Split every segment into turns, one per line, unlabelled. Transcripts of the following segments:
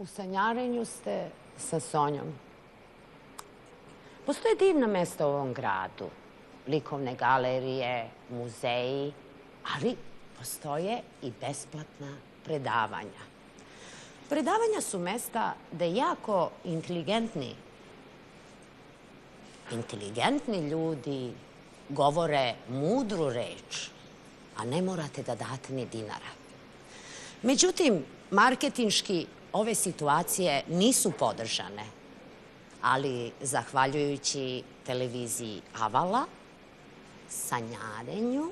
U sanjarenju ste sa Sonjom. Postoje divna mesta u ovom gradu. Likovne galerije, muzeji, ali postoje i besplatna predavanja. Predavanja su mesta gde jako inteligentni ljudi govore mudru reč, a ne morate da date ni dinara. Međutim, marketinški ove situacije nisu podržane, ali zahvaljujući televiziji Avala, sanjarenju,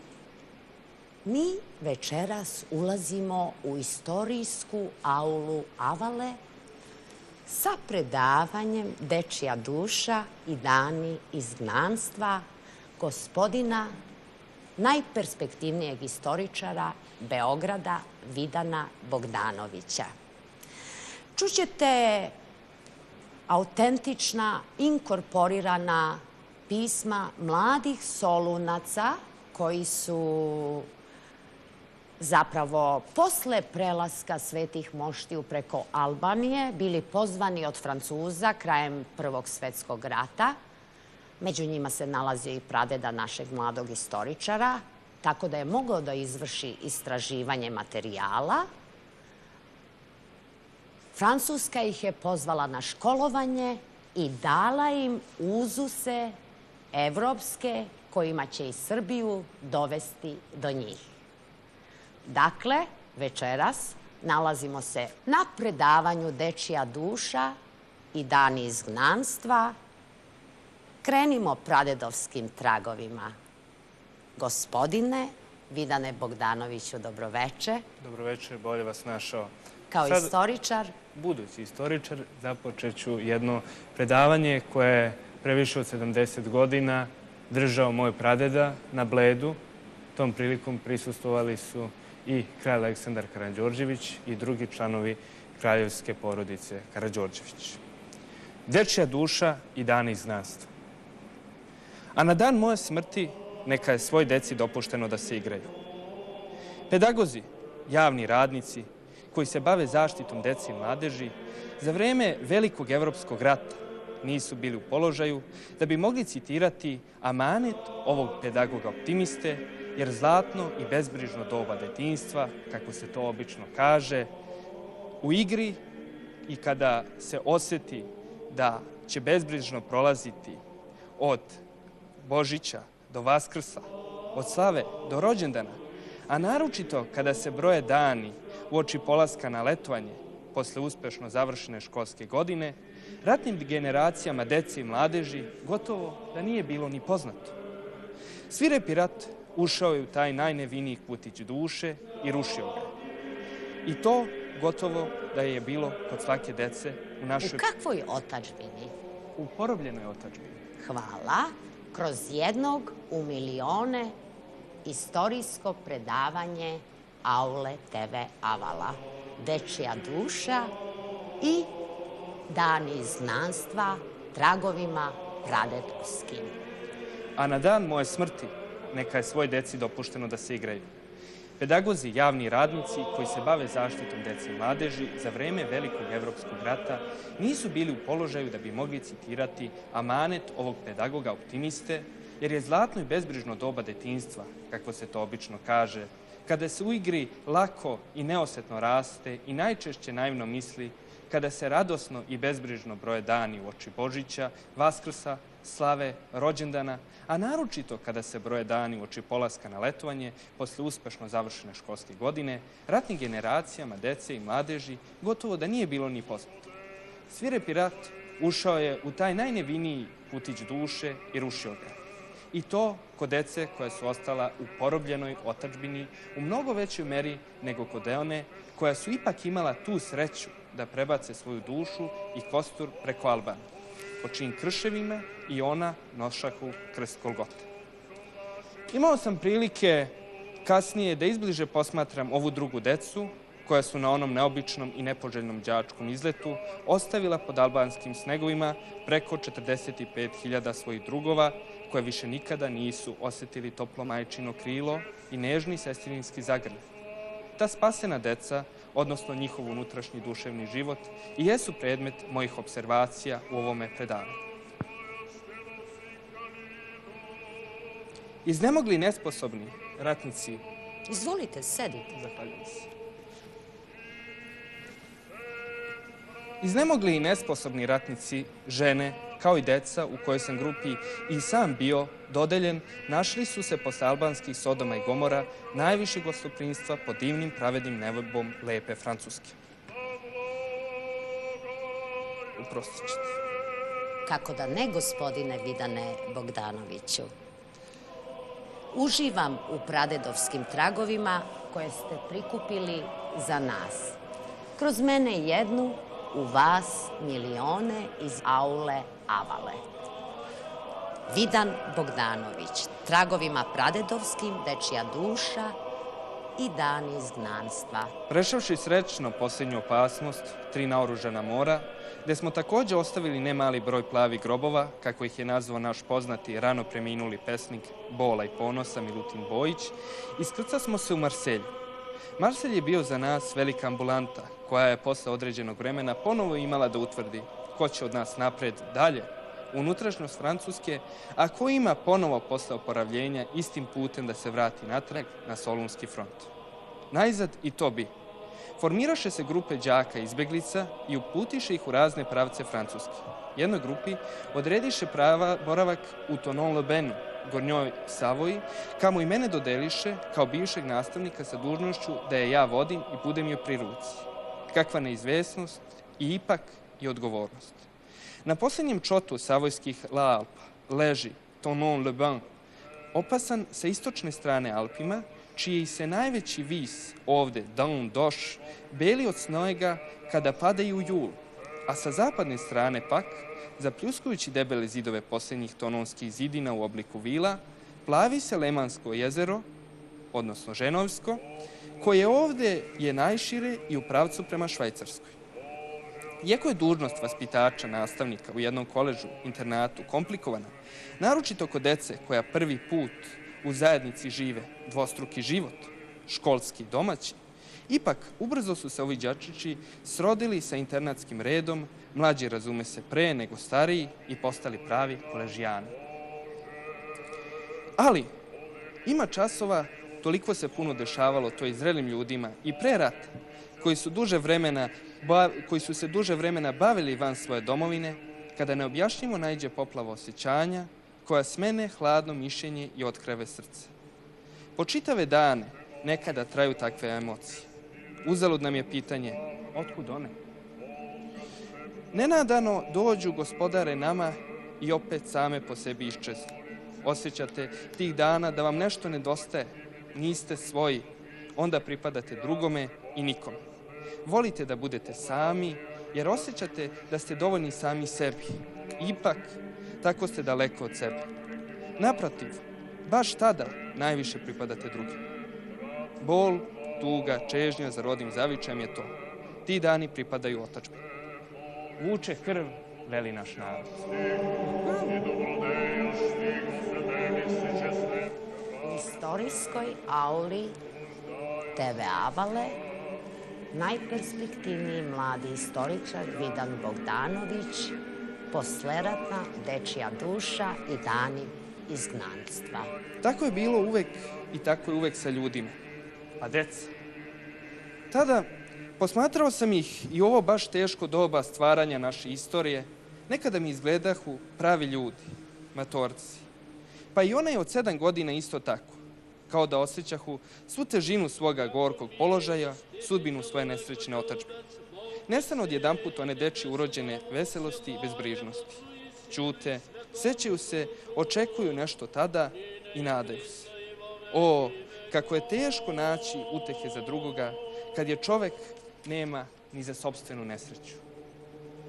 mi večeras ulazimo u istorijsku aulu Avale sa predavanjem Dečija duša i dani izgnanstva gospodina najperspektivnijeg istoričara Beograda, Vidana Bogdanovića. Čućete autentična, inkorporirana pisma mladih Solunaca koji su zapravo posle prelaska Svetih moštiju preko Albanije bili pozvani od Francuza krajem Prvog svetskog rata. Među njima se nalazio i pradeda našeg mladog istoričara, tako da je mogao da izvrši istraživanje materijala. Francuska ih je pozvala na školovanje i dala im uzuse evropske kojima će i Srbiju dovesti do njih. Dakle, večeras nalazimo se na predavanju Dečija duša i dani izgnanstva. Krenimo pradedovskim tragovima. Gospodine Vidane Bogdanoviću, dobroveče.
Dobroveče, bolje vas našao.
Kao istoričar?
Budući istoričar, započet ću jedno predavanje koje je previše od 70 godina držao moj pradeda na Bledu. Tom prilikom prisustvovali su i kralj Aleksandar Karađorđević i drugi članovi kraljevske porodice Karađorđević. Dečija duša i dani izgnanstva. A na dan moje smrti neka je svoj deci dopušteno da se igraju. Pedagozi, javni radnici koji se bave zaštitom dece i mladeži za vreme Velikog evropskog rata nisu bili u položaju da bi mogli citirati amanet ovog pedagoga optimiste, jer zlatno i bezbrižno doba detinjstva, kako se to obično kaže, u igri i kada se oseti da će bezbrižno prolaziti od Božića do Vaskrsa, od slave do rođendana, a naročito kada se broje dani uoči polaska na letovanje posle uspešno završene školske godine, ratnim generacijama dece i mladeži gotovo da nije bilo ni poznato. Svirepi rat ušao je u taj najneviniji kutić duše i rušio ga. I to gotovo da je bilo kod svake dece u našoj...
U kakvoj otadžbini?
U porobljenoj otadžbini.
Hvala. Kroz jednog u milione istorijsko predavanje Aule TV Avala. Dečija duša i dani izgnanstva tragovima pradedovskim.
A na dan moje smrti neka je svoj deci dopušteno da se igraju. Pedagozi, javni radnici koji se bave zaštitom dece i mladeži za vreme Velikog evropskog rata nisu bili u položaju da bi mogli citirati amanet ovog pedagoga optimiste, jer je zlatno i bezbrižno doba detinjstva, kako se to obično kaže, kada se u igri lako i neosetno raste i najčešće naivno misli, kada se radosno i bezbrižno broje dani uoči Božića, Vaskrsa, slave, rođendana, a naročito kada se broje dani uoči polaska na letovanje posle uspešno završene školske godine, ratnim generacijama dece i mladeži gotovo da nije bilo ni poznato. Svirepi rat ušao je u taj najneviniji putić duše i rušio ga. I to kod dece koja su ostala u porobljenoj otadžbini u mnogo većoj meri nego kod one koja su ipak imala tu sreću da prebace svoju dušu i kostur preko Albanije, po čijim krševima i ona nošahu krst Golgote. Imao sam prilike kasnije da izbliže posmatram ovu drugu decu, koja su na onom neobičnom i nepoželjnom đačkom izletu ostavila pod albanskim snegovima preko 45.000 svojih drugova, koje više nikada nisu osetili toplo majčino krilo i nežni sestrinski zagrljaj. Ta spasena deca odnosno njihov unutrašnji duševni život, i jesu predmet mojih observacija u ovome predavanju. Iznemogli i nesposobni ratnici...
Izvolite, sedite.
Zahvaljujem se. Iznemogli i nesposobni ratnici, žene, kao i deca u kojoj sam grupi i sam bio dodeljen, našli su se posle albanskih Sodoma i Gomora najvišeg gostoprimstva pod divnim pravednim nebom lepe Francuske. Uprostit ćete.
Kako da ne, gospodine Vidane Bogdanoviću. Uživam u pradedovskim tragovima koje ste prikupili za nas. Kroz mene jednu, u vas milione iz aule Avale. Vidan Bogdanović, tragovima pradedovskim, dečija duša i dan izgnanstva.
Prešavši srećno posljednju opasnost, 3 naoružana mora, gde smo također ostavili ne mali broj plavih grobova, kako ih je nazvao naš poznati rano preminuli pesnik Bola i ponosa Milutin Bojić, iskrca smo se u Marselju. Marselj je bio za nas velika ambulanta, koja je posle određenog vremena ponovo imala da utvrdi ko će od nas napred dalje, unutrašnjost Francuske, a ko ima ponovo posle oporavljenja istim putem da se vrati natrag na Solunski front. Najzad i to bi. Formiraše se grupe đaka izbeglica i uputiše ih u razne pravce Francuske. Jednoj grupi odrediše boravak u Thonon-le-Bainu, Gornjoj Savoji, kamo i mene dodeliše kao bivšeg nastavnika sa dužnošću da je ja vodim i budem joj pri ruci. Kakva neizvesnost i ipak i odgovornost. Na posljednjem čotu savojskih La Alpa leži Thonon-le-Bain, opasan sa istočne strane Alpima, čiji se najveći vis ovde, Dan Doš, beli od snojega kada padaju u julu, a sa zapadne strane pak, zapljuskujući debele zidove posljednjih tononskih zidina u obliku vila, plavi se Lemansko jezero, odnosno Ženovsko, koje ovde je najšire i u pravcu prema Švajcarskoj. Iako je dužnost vaspitača, nastavnika u jednom koležu, internatu, komplikovana, naročito kod dece koja prvi put u zajednici žive dvostruki život, školski i domaći, ipak ubrzo su se ovi đačići srodili sa internatskim redom, mlađi razume se pre nego stariji i postali pravi koležijani. Ali, ima časova, toliko se puno dešavalo to i zrelim ljudima i pre rata, koji su se duže vremena bavili van svoje domovine, kada neobjašnjivo naiđe poplava osjećanja, koja smene hladno mišljenje i otkreve srce. Po čitave dane nekada traju takve emocije. Uzalud nam je pitanje, otkud one? Nenadano dođu gospodare nama i opet same po sebi iščeznu. Osjećate tih dana da vam nešto nedostaje, niste svoji, onda pripadate drugome i nikome. Volite da budete sami, jer osjećate da ste dovoljni sami sebi. Ipak, tako ste daleko od sebe. Naprotiv, baš tada najviše pripadate drugima. Bol, tuga, čežnja za rodnim zavičajem je to. Ti dani pripadaju otadžbini. Vuče krv, veli naš narod.
U istorijskoj auli TV Avale najperspektivniji mladi istoričar Vidan Bogdanović, posleratna dečija duša i dani izgnanstva.
Tako je bilo uvek i tako je uvek sa ljudima. A deca? Tada posmatrao sam ih i ovo baš teško doba stvaranja naše istorije. Nekada mi izgledahu pravi ljudi, matorci. Pa i ona je od 7 godina isto tako, kao da osjećahu svu težinu svoga gorkog položaja, sudbinu svoje nesrećne otadžbine. Nestanu odjedanput one dečije urođene veselosti i bezbrižnosti. Ćute, sećaju se, očekuju nešto tada i nadaju se. O, kako je teško naći utehe za drugoga, kad je čovek nema ni za sopstvenu nesreću.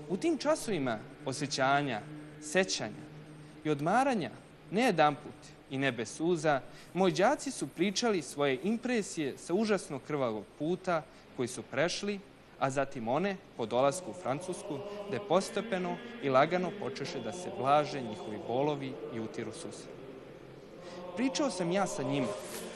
U tim časovima osjećanja, sećanja i odmaranja, ne jedanput i ne bez suza, moji đaci su pričali svoje impresije sa užasno krvavog puta koji su prešli, a zatim one po dolasku u Francusku, gde postepeno i lagano počeše da se blaže njihovi bolovi i utiru suze. pričao sam ja sa njima,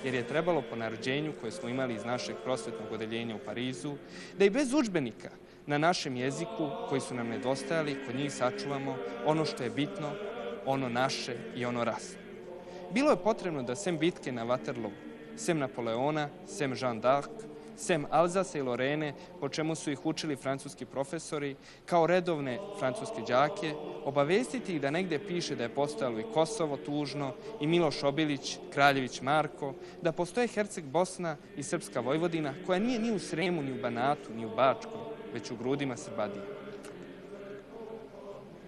jer je trebalo po naređenju koje smo imali iz našeg prosvetnog odeljenja u Parizu, da i bez udžbenika na našem jeziku, koji su nam nedostajali, kod njih sačuvamo ono što je bitno, ono naše i ono rasno. Bilo je potrebno da sem bitke na Waterloo, sem Napoleona, sem Jeanne d'Arc, sem Alzasa i Lorene, po čemu su ih učili francuski profesori, kao redovne francuske đake, obavestiti ih da negde piše da je postojalo i Kosovo tužno, i Miloš Obilić, Kraljević Marko, da postoje Herceg Bosna i Srpska Vojvodina, koja nije ni u Sremu, ni u Banatu, ni u Bačkoj, već u grudima Srbadije.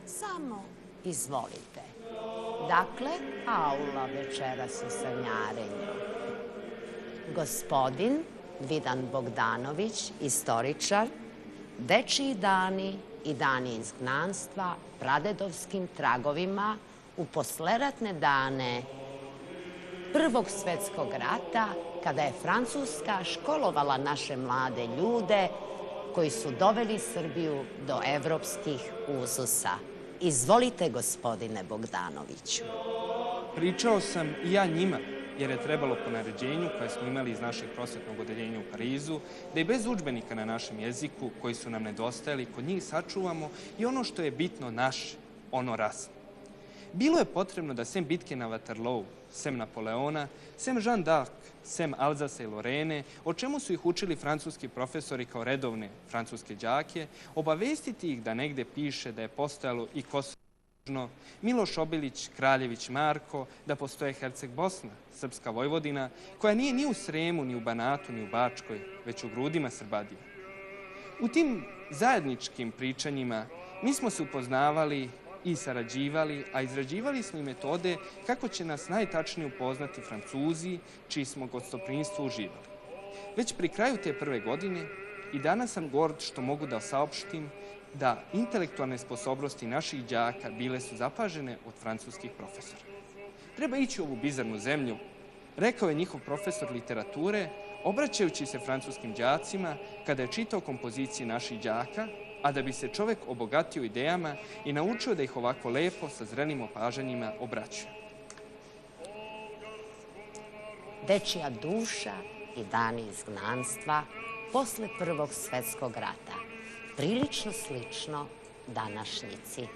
Samo izvolite. Dakle, aula večeras u sanjarenju. Gospodin Vidan Bogdanović, istoričar, dečiji dani i dani izgnanstva pradedovskim tragovima u posleratne dane Prvog svetskog rata, kada je Francuska školovala naše mlade ljude koji su doveli Srbiju do evropskih uzusa. Izvolite, gospodine Bogdanoviću.
Pričao sam i ja njima, jer je trebalo po naređenju koje smo imali iz našeg prosvetnog odeljenja u Parizu, da i bez udžbenika na našem jeziku, koji su nam nedostajali, kod njih sačuvamo i ono što je bitno naše, ono rasno. Bilo je potrebno da sem bitke na Waterloo, sem Napoleona, sem Jeanne d'Arc, sem Alzasa i Lorene, o čemu su ih učili francuski profesori kao redovne francuske đake, obavestiti ih da negde piše da je postojalo i Kosovo, Miloš Obilić, Kraljević Marko, da postoje Herceg Bosna, Srpska Vojvodina, koja nije ni u Sremu, ni u Banatu, ni u Bačkoj, već u grudima Srbadije. U tim zajedničkim pričanjima mi smo se upoznavali i sarađivali, a izrađivali smo i metode kako će nas najtačnije upoznati Francuzi, čiji smo gostoprimstvo uživali. Već pri kraju te prve godine i danas sam gord što mogu da saopštim da intelektualne sposobnosti naših đaka bile su zapažene od francuskih profesora. Treba ići u ovu bizarnu zemlju, rekao je njihov profesor literature, obraćajući se francuskim đacima kada je čitao kompozicije naših đaka, a da bi se čovek obogatio idejama i naučio da ih ovako lepo sa zrelim opažanjima obraćuje.
Dečija duša i dani izgnanstva posle Prvog svetskog rata. Prilično slično današnjici.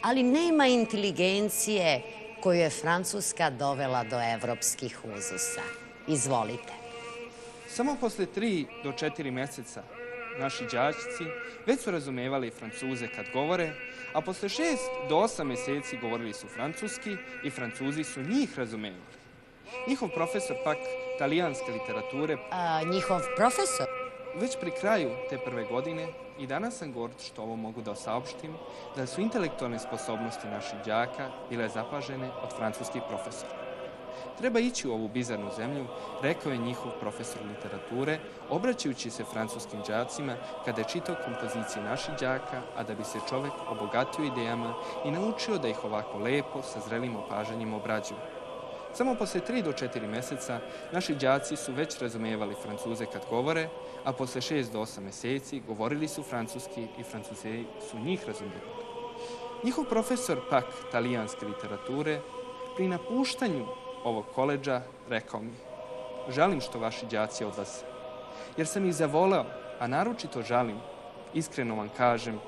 Ali nema inteligencije koju je Francuska dovela do evropskih uzusa. Izvolite.
Samo posle 3 do 4 meseca naši đačici već su razumevali Francuze kad govore, a posle 6 do 8 meseci govorili su francuski i Francuzi su njih razumevali. Njihov profesor pak talijanske literature...
Njihov profesor?
Već pri kraju te prve godine i danas sam gord što ovo mogu da saopštim, da su intelektualne sposobnosti naših đaka bile zapažene od francuskih profesora. Treba ići u ovu bizarnu zemlju, rekao je njihov profesor literature, obraćajući se francuskim đacima kada je čitao kompozicije naših đaka, a da bi se čovek obogatio idejama i naučio da ih ovako lepo, sa zrelim opažanjima obrađuju. Samo posle 3 do 4 meseca naši đaci su već razumevali Francuze kad govore, a posle 6 do 8 meseci govorili su francuski i Francuzi su njih razumevali. Njihov profesor pak talijanske literature pri napuštanju ovog koledža rekao mi: žalim što vaši đaci odlaze, jer sam ih zavoleo, a naročito žalim, iskreno vam kažem,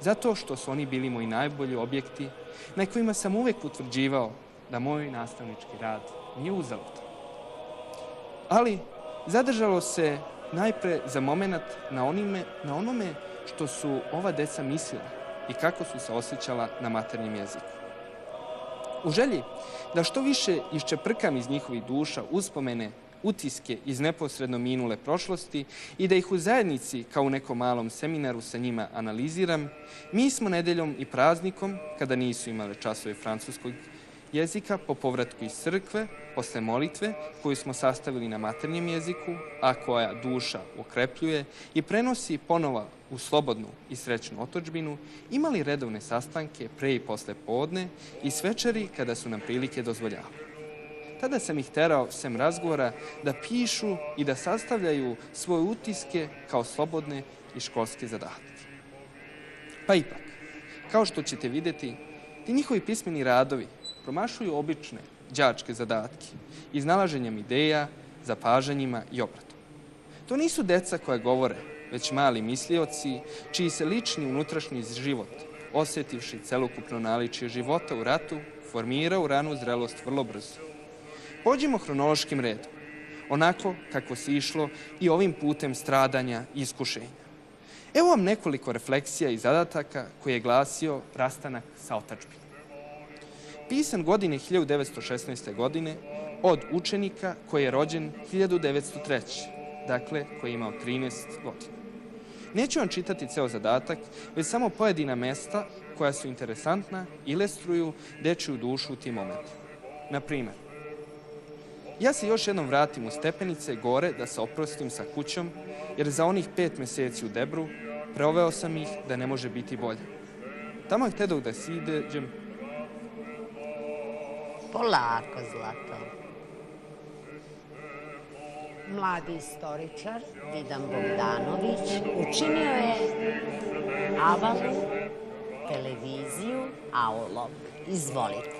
zato što su oni bili moji najbolji objekti na kojima sam uvek utvrđivao da moj nastavnički rad nije uzalud. Ali zadržalo se najpre za moment na onome što su ova deca mislila i kako su se osjećala na maternjem jeziku. U želji da što više iščeprkam iz njihovih duša uspomene, utiske iz neposredno minule prošlosti i da ih u zajednici, kao u nekom malom seminaru sa njima analiziram, mi smo nedeljom i praznikom, kada nisu imale časove francuskog jezika, po povratku iz crkve, posle molitve, koju smo sastavili na maternjem jeziku, a koja duša okrepljuje i prenosi ponova u slobodnu i srećnu otadžbinu, imali redovne sastanke pre i posle podne i svečari kada su nam prilike dozvoljavali. Tada sam ih terao, sem razgovora, da pišu i da sastavljaju svoje utiske kao slobodne i školske zadatke. Pa ipak, kao što ćete videti, ti njihovi pismeni radovi promašuju obične đačke zadatke, iznalaženjem ideja, zapažanjima i obratom. To nisu deca koja govore, već mali mislioci, čiji se lični unutrašnji život, osjetivši celokupno naličje života u ratu, formira u ranu zrelost vrlo brzo. Pođimo hronološkim redom, onako kako se išlo i ovim putem stradanja i iskušenja. Evo vam nekoliko refleksija i zadataka koji je glasio Rastanak sa otadžbinom. Pisan godine 1916. godine od učenika koji je rođen 1903. Dakle, koji je imao 13 godina. Neću vam čitati ceo zadatak, već samo pojedina mesta koja su interesantna i ilustruju dečiju dušu u tim momentima. Na primer, ja se još jednom vratim u stepenice gore da se oprostim sa kućom, jer za onih 5 meseci u Debru proveo sam ih da ne može biti bolje. Tamo je htedog da siđem.
Polako, Zlato. Mladi istoričar Vidan Bogdanović učinio je Avalu, televiziju, Aulov. Izvolite.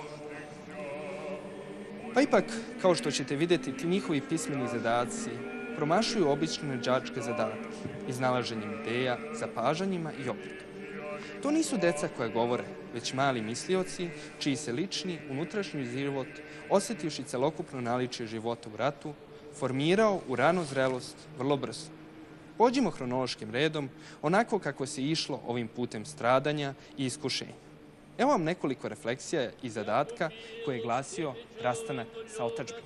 Pa ipak, kao što ćete vidjeti, ti njihovi pismeni zadaci promašuju obične đačke zadatke, iznalaženjem ideja, zapažanjima i obratom. To nisu deca koja govore, već mali mislioci, čiji se lični, unutrašnji život, osjetivši celokupno naličje života u ratu, formirao u ranu zrelost vrlo brzo. Pođimo hronološkim redom, onako kako se išlo ovim putem stradanja i iskušenja. Evo vam nekoliko refleksija i zadatka koje je glasio Rastanak sa otadžbinom.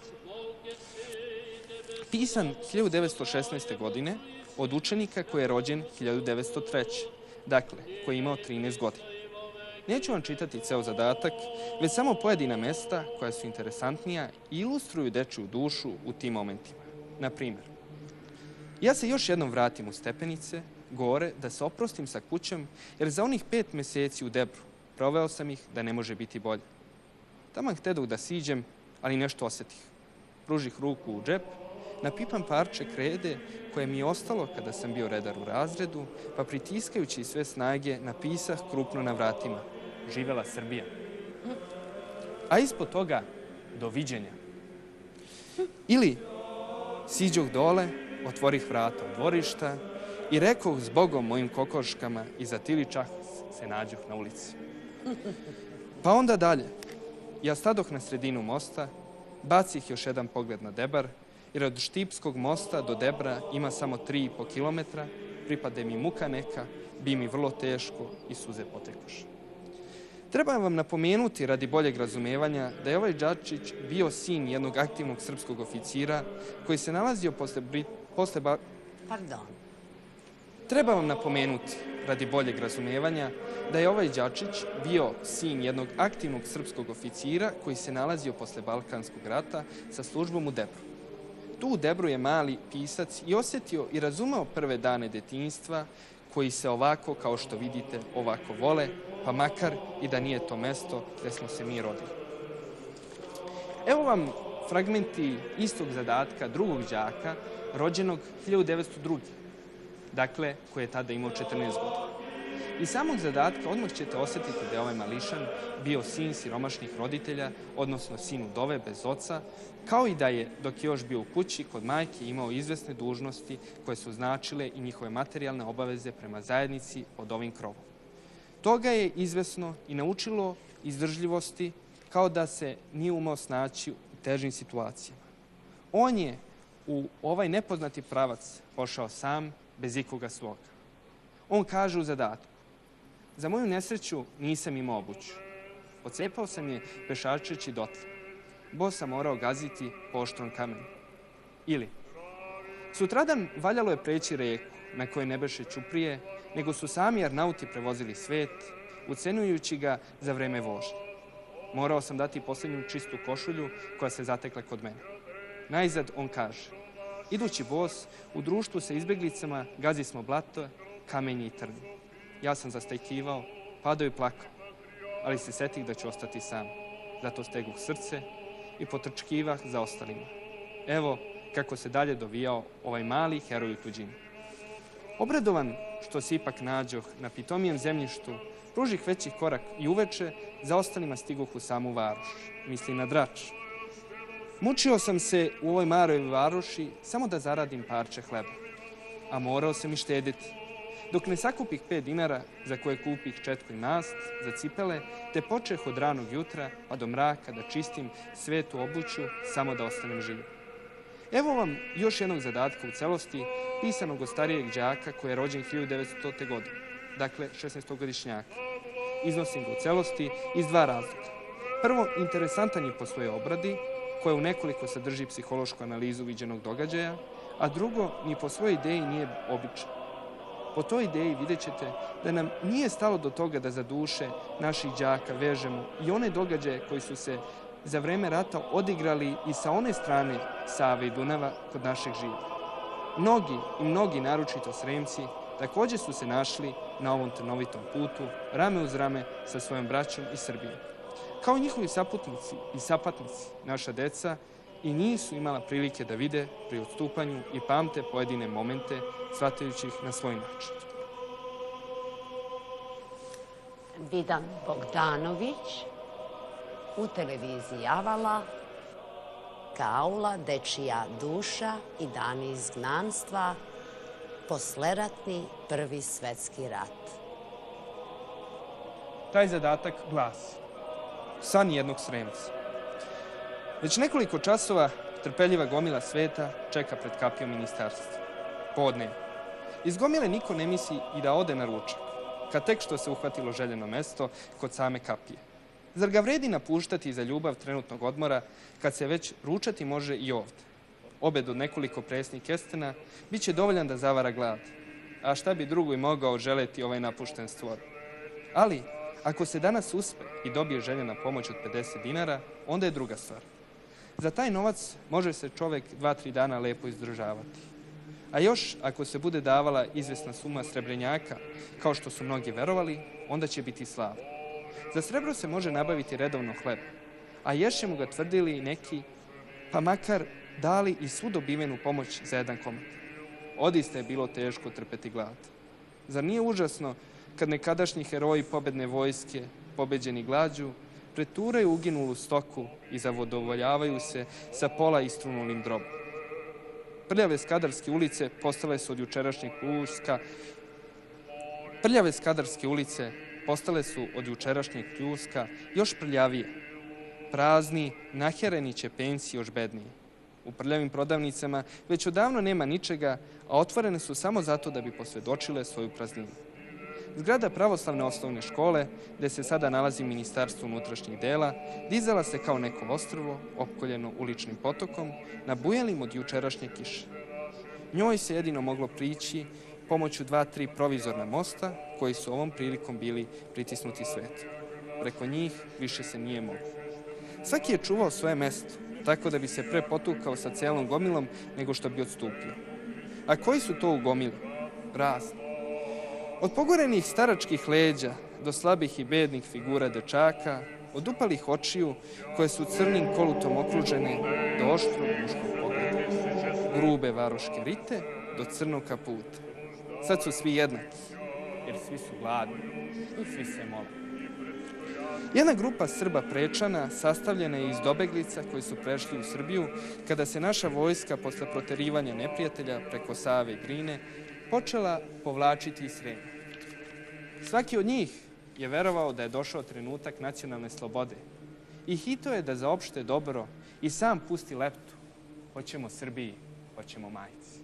Pisan 1916. godine od učenika koji je rođen 1903. Dakle, koji je imao 13 godina. Neću vam čitati ceo zadatak, već samo pojedina mesta koja su interesantnija i ilustruju dečiju dušu u tim momentima. Na primjer, ja se još jednom vratim u stepenice, gore, da se oprostim sa kućom, jer za onih 5 meseci u Debru proveo sam ih da ne može biti bolje. Taman htedog da siđem, ali nešto osjetih. Pružih ruku u džep, napipam parče krede koje mi je ostalo kada sam bio redar u razredu, pa pritiskajući sve snage napisah krupno na vratima: živela Srbija. A ispod toga: doviđenja. Ili siđoh dole, otvorih vrata u dvorišta i rekoh zbogom mojim kokoškama i zatiličah se nađoh na ulici. Pa onda dalje. Ja stadoh na sredinu mosta, bacih još jedan pogled na Debar, jer od Štipskog mosta do Debra ima samo 3,5 kilometra, pripade mi muka neka, bi mi vrlo teško i suze potekoše. Treba vam napomenuti, radi boljeg razumevanja, da je ovaj đačić bio sin jednog aktivnog srpskog oficira koji se nalazio Treba vam napomenuti, radi boljeg razumevanja, da je ovaj đačić bio sin jednog aktivnog srpskog oficira koji se nalazio posle Balkanskog rata sa službom u Debru. Tu u Debru je mali pisac i osjetio i razumeo prve dane detinjstva koji se ovako, kao što vidite, ovako vole, pa makar i da nije to mesto gde smo se mi rodili. Evo vam fragmenti istog zadatka drugog đaka, rođenog 1902. Dakle, koji je tada imao 14 godina. Iz samog zadatka odmah ćete osjetiti da je ovaj mališan bio sin siromašnih roditelja, odnosno sin udove bez oca, kao i da je, dok je još bio u kući, kod majke imao izvesne dužnosti koje su značile i njihove materijalne obaveze prema zajednici pod ovim krovom. Toga je izvesno i naučilo izdržljivosti, kao da se nije umeo snaći u težim situacijama. On je u ovaj nepoznati pravac pošao sam, bez ikoga svoga. On kaže u zadatku: za moju nesreću nisam imao obuću. Ocepao sam je pešačeći dotle. Bos sam morao gaziti po oštrom kamenu. Ili, sutradan valjalo je preći reku na kojoj ne beše ćuprije, nego su sami arnauti prevozili svet, ucenujući ga za vreme vožnje. Morao sam dati posljednju čistu košulju koja se zatekla kod mene. Najzad on kaže: idući bos, u društvu sa izbjeglicama gazi smo blato, kamenje i trnje. Ja sam zastajkivao, padao i plakao, ali se setih da ću ostati sam. Zato steguh srce i potrčkivah za ostalima. Evo kako se dalje dovijao ovaj mali heroj u tuđini. Obradovan što se ipak nađoh na pitomijem zemljištu, pružih veći korak i uveče za ostalima stigoh u samu varoš, misli na Drač. Mučio sam se u ovoj maloj varoši samo da zaradim parče hleba, a morao sam i štediti, dok ne sakupih 5 dinara za koje kupih četku i mast za cipele, te počeh od ranog jutra pa do mraka da čistim svetu obuću samo da ostanem živ. Evo vam još jednog zadatka u celosti, pisanog od starijeg đaka koji je rođen 1900. godine, dakle 16-godišnjaka. Iznosim ga u celosti iz 2 razloga. Prvo, interesantan je po svojoj obradi, koja u nekoliko sadrži psihološku analizu viđenog događaja, a drugo, ni po svojoj ideji nije običan. Po toj ideji vidjet ćete da nam nije stalo do toga da za duše naših đaka vežemo i one događaje koji su se za vreme rata odigrali i sa one strane Save i Dunava kod našeg živa. Mnogi, naročito Sremci, također su se našli na ovom trnovitom putu, rame uz rame sa svojom braćom i Srbijom. Kao njihovi saputnici i sapatnici, naša deca i nisu imala prilike da vide pri odstupanju i pamte pojedine momente, shvatajući ih na svoj način.
Vidan Bogdanović u televiziji Avala, Kaula, Dečija duša i dani izgnanstva, posleratni Prvi svetski rat.
Taj zadatak glasi: san jednog Sremca. Već nekoliko časova trpeljiva gomila sveta čeka pred kapijom ministarstva. Podne. Iz gomile niko ne misli i da ode na ručak, kad tek što se uhvatilo željeno mesto kod same kapije. Zar ga vredi napuštati za ljubav trenutnog odmora, kad se već ručati može i ovdje? Obed od nekoliko presnih kestena bit će dovoljan da zavara glad. A šta bi drugo i mogao želeti ovaj napušten stvor? Ali, ako se danas uspe i dobije željena pomoć od 50 dinara, onda je druga stvar. Za taj novac može se čovjek 2-3 dana lepo izdržavati. A još, ako se bude davala izvesna suma srebrenjaka, kao što su mnogi verovali, onda će biti slavno. Za srebro se može nabaviti redovno hleb, a ješće mu ga tvrdili neki, pa makar dali i svu dobivenu pomoć za jedan komad. Odista je bilo teško trpeti glad. Zar nije užasno kad nekadašnji heroji pobedne vojske, pobeđeni glađu, preturaju uginulu stoku i zavodovoljavaju se sa pola istrunulim drobom? Prljave skadarske ulice postale su od jučerašnjeg pljuska još prljavije. Prazni, nahereni čepenci još bedniji. U prljavim prodavnicama već odavno nema ničega, a otvorene su samo zato da bi posvjedočile svoju prazninu. Zgrada pravoslavne osnovne škole, gde se sada nalazi Ministarstvo unutrašnjih dela, dizala se kao neko ostrvo, opkoljeno uličnim potokom, nabujalim od jučerašnje kiše. Njoj se jedino moglo prići pomoću 2-3 provizorna mosta, koji su ovom prilikom bili pritisnuti svetom. Preko njih više se nije moglo. Svaki je čuvao svoje mesto, tako da bi se pre potukao sa celom gomilom nego što bi odstupio. A koji su to u gomili? Razni. Od pogorenih staračkih leđa do slabih i bednih figura dečaka, od upalih očiju koje su crnim kolutom okružene do oštrog muškog pogleda. Grube varoške rite do crnog kaputa. Sad su svi jednaki, jer svi su gladni i svi se mole. Jedna grupa Srba Prečana sastavljena je iz dobeglica koji su prešli u Srbiju kada se naša vojska posle proterivanja neprijatelja preko Save i Drine počela povlačiti iz Srema. Svaki od njih je verovao da je došao trenutak nacionalne slobode i hitao je da za opšte dobro i sam pusti leptu. Hoćemo Srbiji, hoćemo majci.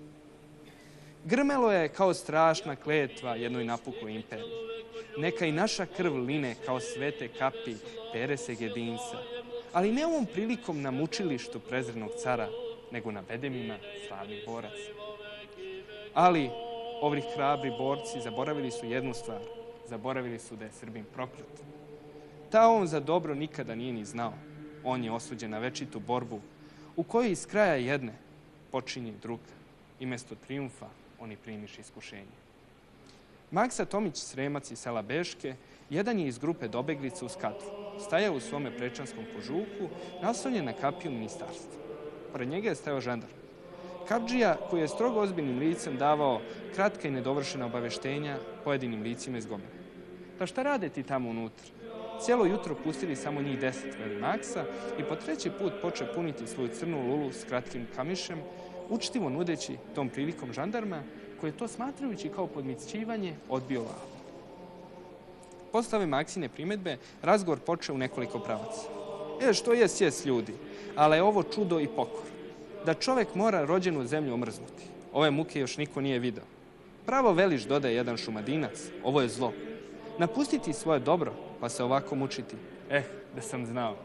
Grmelo je kao strašna kletva jednoj napukloj imperiji. Neka i naša krv line kao svete kapi pere se jedinca, ali ne ovom prilikom na mučilištu prezrenog cara, nego na bedemima slavnih boraca. Ali ovi hrabri borci zaboravili su jednu stvar. Zaboravili su da je Srbin proklet. Ta on za dobro nikada nije ni znao. On je osuđen na večitu borbu u kojoj iz kraja jedne počinje druga i mesto trijumfa oni primiš iskušenje. Maksa Tomić, Sremac iz sela Beške, jedan je iz grupe dobeglica u Skadru. Stajao u svome prečanskom kožuku, naslonjen na kapiju ministarstva. Pored njega je stajao žandar. Kapdžija koji je strogo ozbiljnim licem davao kratka i nedovršena obaveštenja pojedinim licima iz gomile. Pa šta rade ti tamo unutra? Cijelo jutro pustili samo njih 10, veli Maksa, i po treći put poče puniti svoju crnu lulu s kratkim kamišem, učtivo nudeći tom prilikom žandarma, koji je to smatrajući kao podmićivanje odbio lavu. Posle ove Maksine primjedbe, razgovor počeo u nekoliko pravaca. Što jest ljudi, ali je ovo čudo i pokor. Da čovek mora rođenu zemlju omrznuti. Ove muke još niko nije video. Pravo veliš, dodaje jedan Šumadinac, ovo je zlo. Napustiti svoje dobro, pa se ovako mučiti. Da sam znao.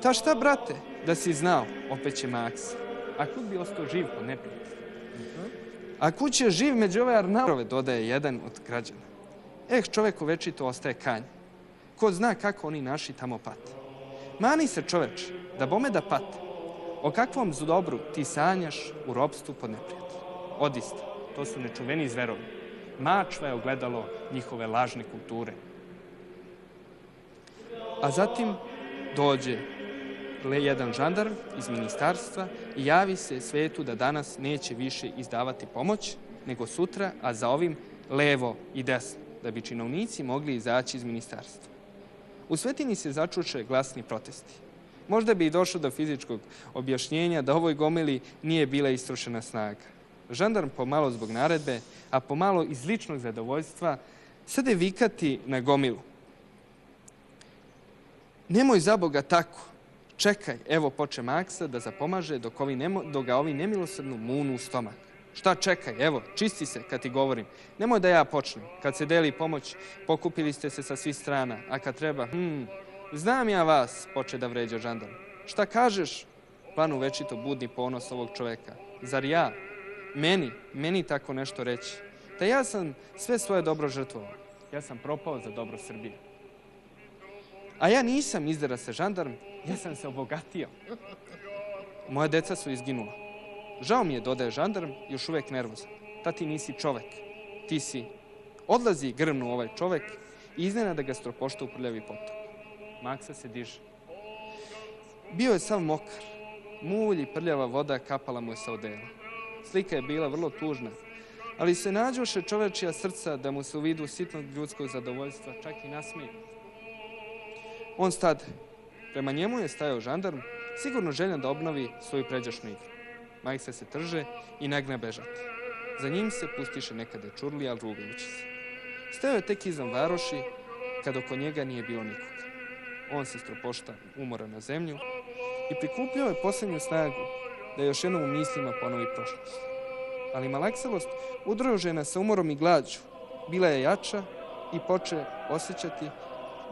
Ta šta, brate, da si znao, opet će Maksa. A kud bi ostao živ kod neprijatelja? A kud će živ među ove Arnaurove, dodaje jedan od građana. Čoveku večito ostaje kanj. Ko zna kako oni naši tamo pate. Mani se, čoveče, da bome da pate. O kakvom dobru ti sanjaš u ropstvu pod neprijateljem? Odista, to su nečuveni zverovi. Mačva je ogledalo njihove lažne kulture. A zatim dođe jedan žandarm iz ministarstva i javi se svetu da danas neće više izdavati pomoć, nego sutra, a za ovim levo i desno, da bi činovnici mogli izaći iz ministarstva. U Svetini se začuše glasni protesti. Možda bi i došlo do fizičkog objašnjenja da ovoj gomili nije bila istrošena snaga. Žandarm pomalo zbog naredbe, a pomalo iz ličnog zadovoljstva, sade vikati na gomilu. Nemoj za Boga tako. Čekaj, evo poče Maksa da zapomaže dok ga ovi nemilosrdno munu u stomak. Šta čekaj, evo, čisti se kad ti govorim. Nemoj da ja počnem. Kad se deli pomoć, pokupili ste se sa svih strana, a kad treba, znam ja vas, poče da vređa žandarm. Šta kažeš? Planu večito budni ponos ovog čoveka. Zar ja? Meni tako nešto reći. Da ja sam sve svoje dobro žrtvovao. Ja sam propao za dobro Srbije. A ja nisam, izdara se žandarm, ja sam se obogatio. Moje deca su izginula. Žao mi je, dodaje žandarm, još uvek nervozan. Ta ti nisi čovek. Ti si. Odlazi grmnu ovaj čovek i iznenada ga stropošta u prljavi potok. Maksa se diže. Bio je sav mokar. Mulj i prljava voda kapala mu je sa odela. Slika je bila vrlo tužna, ali se nađoše čovečija srca da mu se u vidu sitnog ljudskog zadovoljstva čak i nasmije. On stade. Prema njemu je stajao žandarm, sigurno željan da obnovi svoju pređašnju igru. Maksa se trže i nagne bežati. Za njim se pustiše neka dečurlija, rugajući se. Stajao je tek izvan varoši, kad oko njega nije bilo nikoga. On se stropošta umora na zemlju i prikupljao je posljednju snagu da još jednom u mislima ponovi prošlost. Ali malakselost, udružena sa umorom i glađu, bila je jača i poče osjećati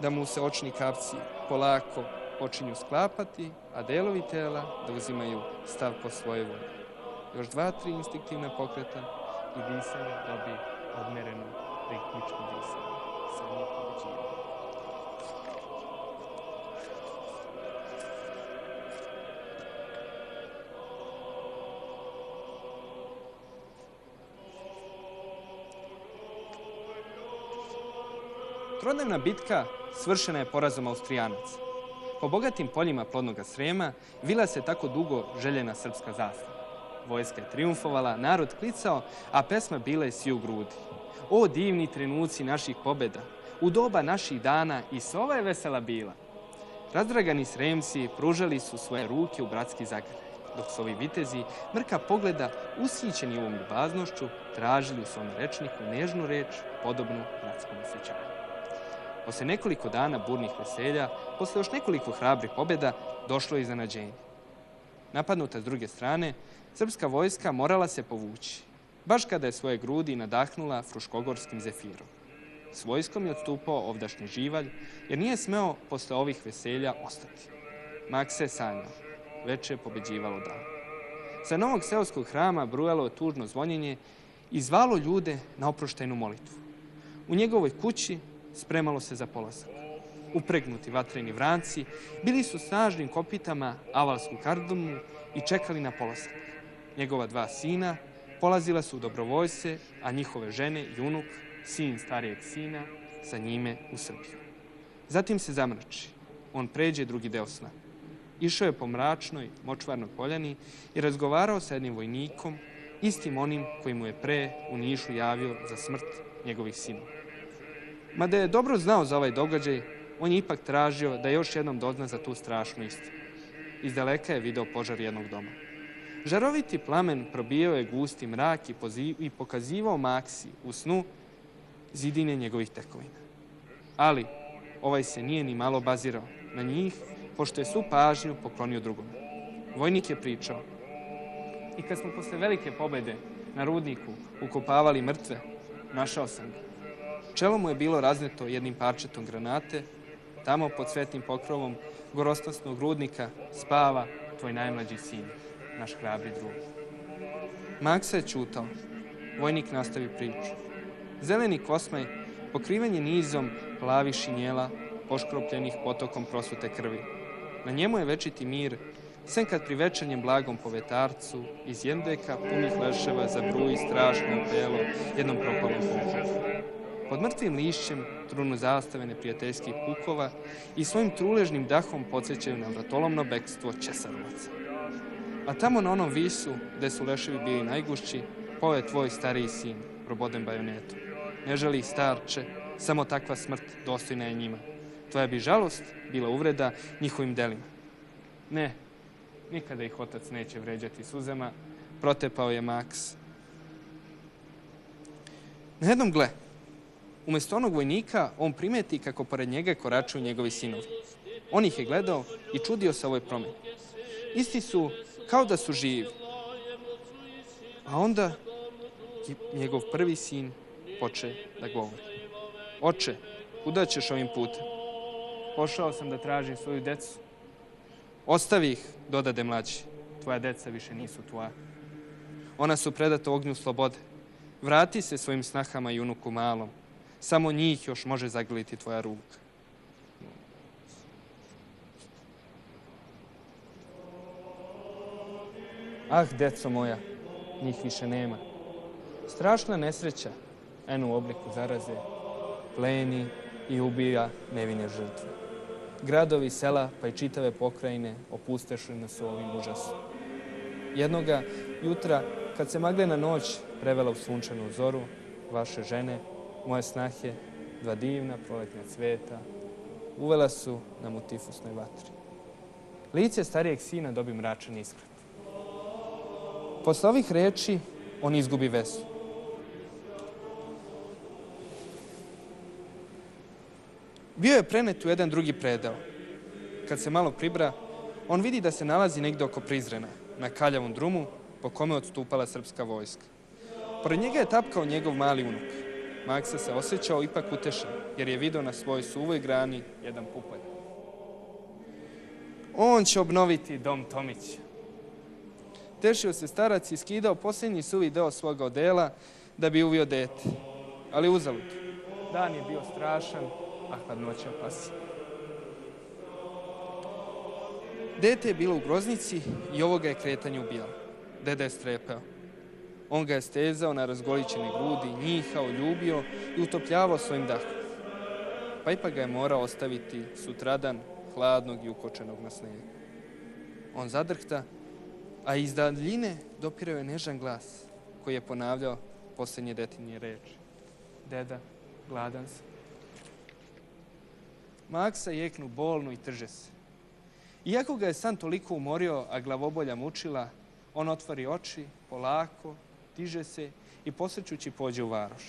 da mu se očni kapci polako počinju sklapati, a delovi tela da uzimaju stav po svoje volje. Još 2-3 instinktivna pokreta i disanje dobi odmerenu ritmičku disanje. Samo povećivanje. Trodnevna bitka svršena je porazom Austrijanaca. Po bogatim poljima plodnoga Srema vila se tako dugo željena srpska zastava. Vojska je triumfovala, narod klicao, a pesma bila je svi u grudi. O divni trenuci naših pobjeda, u doba naših dana i sova je vesela bila. Razdragani Sremci pružali su svoje ruke u bratski zagrljaj, dok su ovi vitezi mrka pogleda, ushićeni ovom ljubaznošću, tražili u svom rečniku nežnu reč, podobnu bratskom osjećanju. Posle nekoliko dana burnih veselja, posle još nekoliko hrabrih pobjeda, došlo je iznenađenje. Napadnuta s druge strane, srpska vojska morala se povući, baš kada je svoje grudi nadahnula fruškogorskim zefirom. S vojskom je odstupao ovdašnji živalj, jer nije smeo posle ovih veselja ostati. Maksa je sanjao, veče je pobeđivalo dan. Sa novog seoskog hrama brujalo je tužno zvonjenje i zvalo ljude na oproštajnu molitvu. U njegovoj kući spremalo se za polazak. Upregnuti vatreni vranci bili su snažnim kopitama avalsku kardumu i čekali na polazak. Njegova 2 sina polazila su u dobrovoljce, a njihove žene i unuk, sin starijeg sina, sa njime u Srbiju. Zatim se zamrači. On pređe drugi deo sna. Išao je po mračnoj, močvarnoj poljani i razgovarao sa jednim vojnikom, istim onim koji mu je pre u Nišu javio za smrt njegovih sinova. Mada je dobro znao za ovaj događaj, on je ipak tražio da još jednom dozna za tu strašnu istinu. Izdaleka je video požar jednog doma. Žaroviti plamen probijao je gusti mrak i pokazivao Maksi u snu zidine njegovih tekovina. Ali ovaj se nije ni malo bazirao na njih, pošto je svu pažnju poklonio drugome. Vojnik je pričao: "I kad smo posle velike pobede na rudniku ukopavali mrtve, našao sam ga. Čelo mu je bilo razneto jednim parčetom granate. Tamo pod svetnim pokrovom gorostasnog rudnika spava tvoj najmlađi sin, naš hrabri drug." Maksa je ćutao. Vojnik nastavi priču. Zeleni kosmaj pokriven je nizom plavih šinjela, poškropljenih potokom prosute krvi. Na njemu je večiti mir, sem kad pri večernjem blagom povetarcu iz jendeka punih leševa zabruji strašno pelo jednom propalom puku. Pod mrtvim lišćem trunu zastave neprijateljskih pukova i svojim truležnim dahom podsjećaju na vratolomno bekstvo Ćesarovaca. A tamo na onom visu, gde su leševi bili najgušći, pao je tvoj stariji sin, proboden bajonetom. Ne želi ih, starče, samo takva smrt dostojna je njima. Tvoja bi žalost bila uvreda njihovim delima. Ne, nikada ih otac neće vređati suzama, protepao je Maks. Na jednom gle, umjesto onog vojnika, on primeti kako pored njega koračuju njegovi sinovi. On ih je gledao i čudio se ovoj promjeni. Isti su kao da su živi. A onda njegov prvi sin poče da govori. Oče, kuda ćeš ovim putem? Pošao sam da tražim svoju decu. Ostavi ih, dodade mlađi. Tvoja deca više nisu tvoja. Ona su predata ognju slobode. Vrati se svojim snahama i unuku malom. Samo njih još može zagrliti tvoja ruka. Ah, deco moja, njih više nema. Strašna nesreća, eno u obliku zaraze, pleni i ubija nevine žrtve. Gradovi, sela, pa i čitave pokrajine opustešene su ovim užasom. Jednoga jutra, kad se maglena noć prevela u sunčanu zoru, vaše žene, moje snahe, dva divna proletnja cveta, uvela su nam u tifusnoj vatri. Lice starijeg sina dobi mračan iskrat. Posle ovih reči, on izgubi vezu. Bio je prenet u jedan drugi predeo. Kad se malo pribra, on vidi da se nalazi negde oko Prizrena, na kaljavom drumu po kome odstupala srpska vojska. Pored njega je tapkao njegov mali unuk. Maksa se osjećao ipak utešen, jer je video na svojoj suvoj grani jedan pupalj. On će obnoviti dom Tomića. Tešio se starac i skidao posljednji suvi deo svoga odela da bi uvio dete. Ali uzalud. Dan je bio strašan, a hladnoća pasi. Dete je bilo u groznici i ovoga je kretanje ubijalo. Deda je strepeo. On ga je stezao na razgolićene grudi, njihao, ljubio i utopljavao svojim dahom. Pa ipak ga je morao ostaviti sutradan, hladnog i ukočenog na snegu. On zadrhta, a iz daljine dopirao je nežan glas koji je ponavljao posljednje detinje reči. Deda, gladan sam. Maksa jeknu bolno i trže se. Iako ga je san toliko umorio, a glavobolja mučila, on otvori oči, polako, diže se i posrećući pođe u varoš.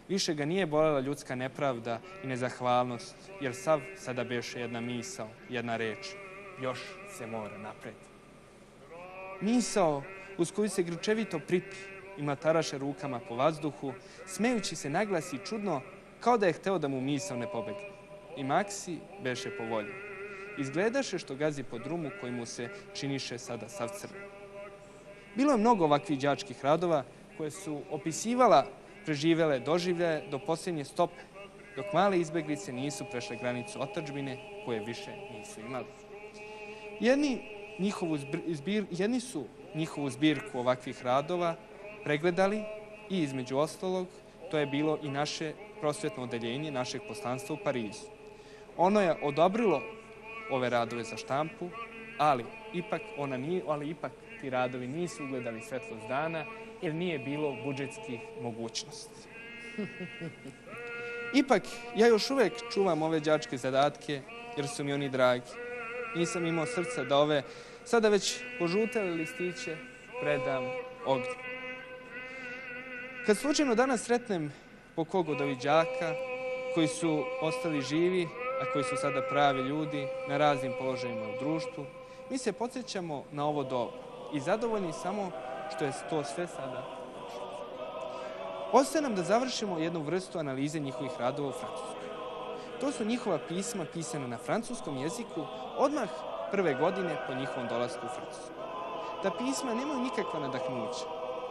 Više ga nije bolela ljudska nepravda i nezahvalnost, jer sav sada beše jedna misao, jedna reč. Još se mora napred. Misao uz koju se grčevito pripi i mataraše rukama po vazduhu, smejući se naglasi čudno, kao da je hteo da mu misao ne pobegne. I Maksi beše po volji. Izgledaše što gazi po drumu koji mu se činiše sada sav crven. Bilo je mnogo ovakvih đačkih radova koje su opisivala preživele doživljaje do posljednje stope, dok male izbeglice nisu prešle granicu otadžbine koje više nisu imali. Jedni su njihovu zbirku ovakvih radova pregledali i između ostalog to je bilo i naše prosvetno odeljenje našeg poslanstva u Parizu. Ono je odobrilo ove radove za štampu ali ipak ti radovi nisu ugledali svetlost dana jer nije bilo budžetskih mogućnosti. Ipak, ja još uvek čuvam ove đačke zadatke jer su mi oni dragi. Nisam imao srca da ove sada već požutele listiće predam ognju. Kad slučajno danas sretnem po kog od ovih đaka koji su ostali živi, a koji su sada pravi ljudi na raznim položajima u društvu, mi se podsjećamo na ovo doba i zadovoljni samo što je to sve sada prošlo. Ostaje nam da završimo jednu vrstu analize njihovih radova u Francuskoj. To su njihova pisma pisana na francuskom jeziku odmah prve godine po njihovom dolasku u Francusku. Ta pisma nemaju nikakva nadahnuća,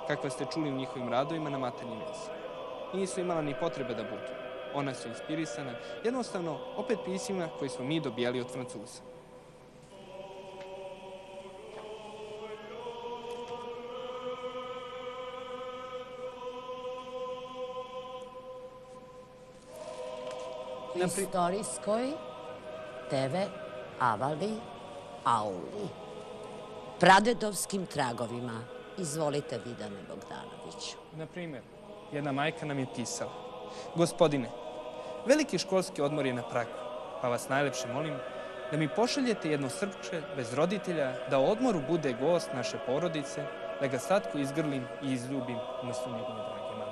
kakva ste čuli u njihovim radovima na maternjem jeziku. Nisu imala ni potrebe da budu. Ona su inspirisana, jednostavno, opet pismima koje smo mi dobijali od Francuza.
Istorijskoj TV Avali Auli. Pradedovskim tragovima. Izvolite, Vidane Bogdanoviću.
Na primjer, jedna majka nam je pisala: Gospodine, veliki školski odmor je na pragu, pa vas najlepše molim da mi pošaljete jedno srpče bez roditelja, da u odmoru bude gost naše porodice, da ga slatko izgrlim i izljubim umjesto njegove drage mame.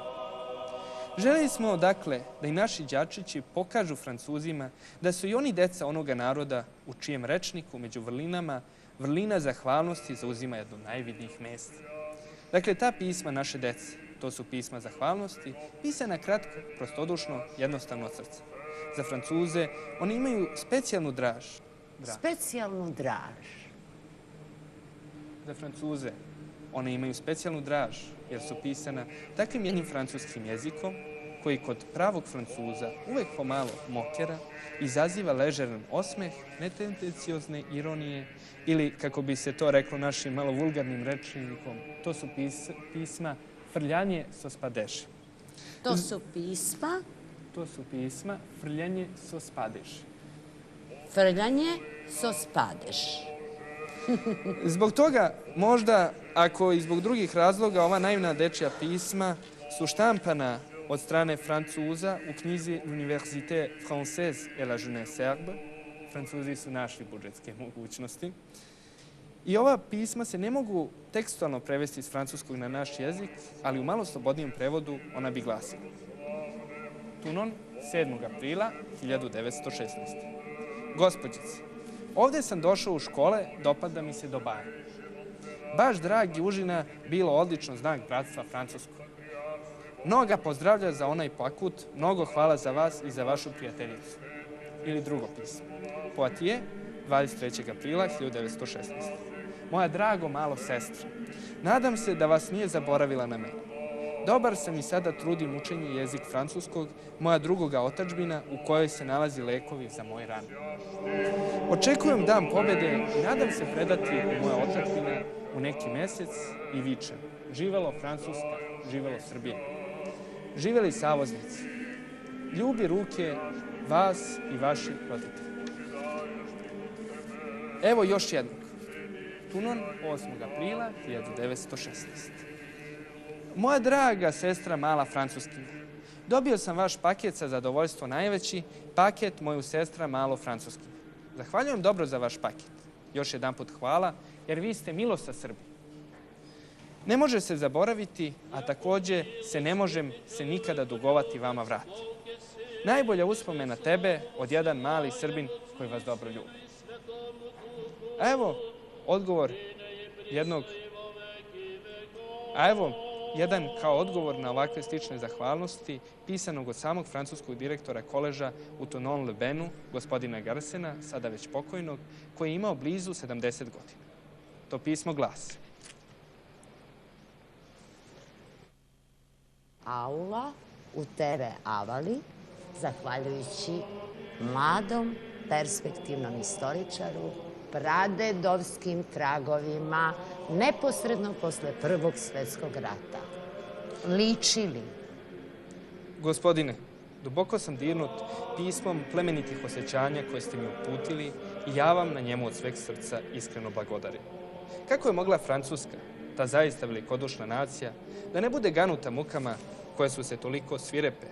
Željeli smo, dakle, da i naši đačići pokažu Francuzima da su i oni deca onoga naroda u čijem rečniku među vrlinama vrlina zahvalnosti zauzima jedno od najvidnijih mesta. Dakle, ta pisma naše dece, to su pisma zahvalnosti, pisana kratko, prostodušno, jednostavno od srca. Za Francuze oni imaju specijalnu draž.
Specijalnu draž.
Za Francuze one imaju specijalnu draž jer su pisana takvim jednim francuskim jezikom koji kod pravog Francuza uvek pomalo mokera izaziva ležeran osmeh, netendenciozne ironije ili, kako bi se to reklo našim malo vulgarnim rečnikom, to su pisma frljanje so spadeši.
To su pisma?
To su pisma frljanje so spadeši.
Frljanje so spadeši.
Zbog toga, možda, ako i zbog drugih razloga, ova naivna dečja pisma su štampana od strane Francuza u knjizi L'Université française et la jeunesse serbe. Francuzi su našli budžetske mogućnosti. I ova pisma se ne mogu tekstualno prevesti iz francuskog na naš jezik, ali u malo slobodnijem prevodu ona bi glasila: Tunon, 7. aprila 1916. Gospođice, ovdje sam došao u škole, dopada mi se do bara. Baš dragi užina, bilo odlično znak bratstva francuskog. Mnoga pozdravlja za onaj pakut, mnogo hvala za vas i za vašu prijateljicu. Ili drugo pismo. Poitiers, 23. aprila 1916. Moja drago malo sestra, nadam se da vas nije zaboravila na mene. Dobar sam i sada trudim učenje jezik francuskog, moja drugoga otadžbina u kojoj se nalazi lekovi za moje rane. Očekujem dan pobjede i nadam se predati moja otadžbina u neki mesec i vičem: živelo Francuska, živelo Srbija. Živeli savoznici, ljubi ruke vas i vaši roditelji. Evo još jednog. Tunon, 8. aprila 1916. Moja draga sestra mala Francuskinja, dobio sam vaš paket sa zadovoljstvo najveći, paket moju sestra malo Francuskinja. Zahvaljujem dobro za vaš paket. Još jedanput hvala, jer vi ste milost sa Srbije. Ne može se zaboraviti, a također se ne možem se nikada dugovati vama vrati. Najbolja uspomena tebe od jedan mali Srbin koji vas dobro ljubi. A evo odgovor jedan kao odgovor na ovakve slične zahvalnosti pisanog od samog francuskog direktora koleža u Tonon-le-Benu, gospodina Garsena, sada već pokojnog, koji je imao blizu 70 godina. To pismo glasi:
Aula u TV Avali, zahvaljujući mladom perspektivnom istoričaru, pradedovskim tragovima, neposredno posle Prvog svjetskog rata. Ličili.
Gospodine, duboko sam dirnut pismom plemenitih osjećanja koje ste mi uputili i ja vam na njemu od sveg srca iskreno blagodarim. Kako je mogla Francuska, ta zaista velikodušna nacija, da ne bude ganuta mukama koje su se toliko svirepe,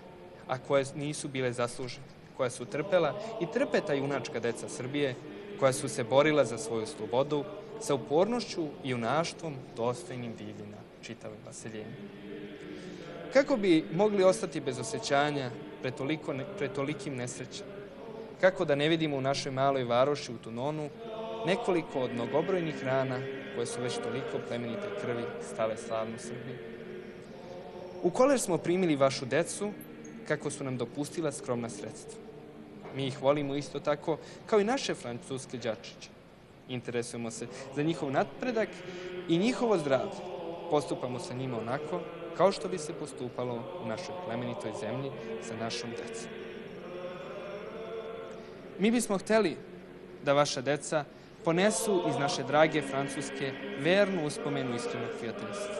a koje nisu bile zaslužene, koja su trpela i trpe ta junačka deca Srbije, koja su se borila za svoju slobodu sa upornošću i junaštvom dostojnim divljina čitavim vaseljenjem. Kako bi mogli ostati bez osjećanja pred tolikim nesrećama? Kako da ne vidimo u našoj maloj varoši u Tunonu nekoliko od mnogobrojnih rana koje su već toliko plemenite krvi stale slavnu Srbiju? U kolež smo primili vašu decu kako su nam dopustila skromna sredstva. Mi ih volimo isto tako kao i naše francuske đačiće. Interesujemo se za njihov napredak i njihovo zdravlje. Postupamo sa njima onako kao što bi se postupalo u našoj plemenitoj zemlji sa našom decom. Mi bismo hteli da vaša deca ponesu iz naše drage Francuske vernu uspomenu iskrenog prijateljstva.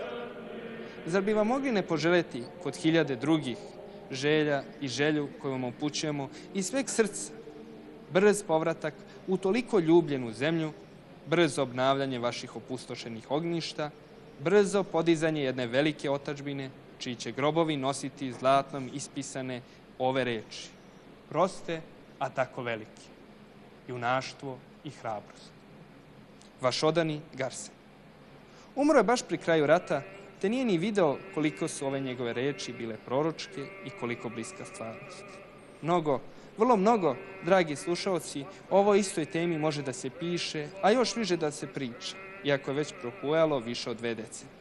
Zar bi vam mogli ne poželjeti kod hiljade drugih želja i želju koju vam upućujemo iz sveg srca, brz povratak u toliko ljubljenu zemlju, brzo obnavljanje vaših opustošenih ognjišta, brzo podizanje jedne velike otadžbine, čiji će grobovi nositi zlatnom ispisane ove reči. Proste, a tako velike. Junaštvo i hrabrost. Vaš odani Garsen. Umro je baš pri kraju rata, te nije ni video koliko su ove njegove reči bile proročke i koliko bliska stvarnost. Mnogo, vrlo mnogo, dragi slušalci, o ovoj istoj temi može da se piše, a još više da se priča, iako je već prohujalo više od 2 decenije.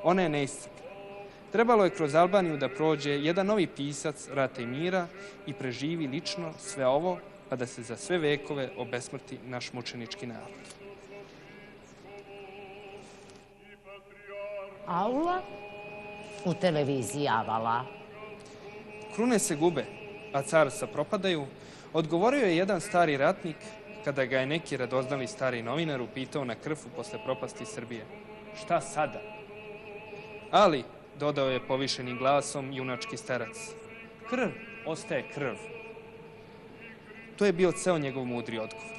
Ona je neiscrpna. Trebalo je kroz Albaniju da prođe jedan novi pisac rata i mira i preživi lično sve ovo, pa da se za sve vekove obesmrti naš mučenički narod.
Aula u televiziji Avala.
Krune se gube, a carstva propadaju, odgovorio je jedan stari ratnik kada ga je neki radoznali stari novinar upitao na krfu posle propasti Srbije. Šta sada? Ali, dodao je povišenim glasom junački starac, krv ostaje krv. To je bio ceo njegov mudri odgovor.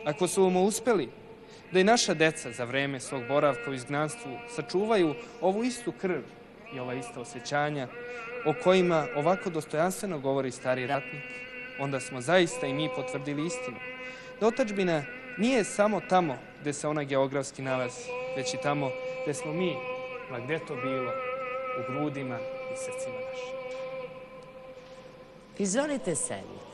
Ako su mu uspeli da i naša deca za vreme svog boravka u izgnanstvu sačuvaju ovu istu krv i ova ista osjećanja o kojima ovako dostojanstveno govori stari ratnik, onda smo zaista i mi potvrdili istinu. Da otadžbina nije samo tamo gde se ona geografski nalazi, već i tamo gde smo mi, ma gde to bilo, u grudima i srcima našim.
Izvolite sedite.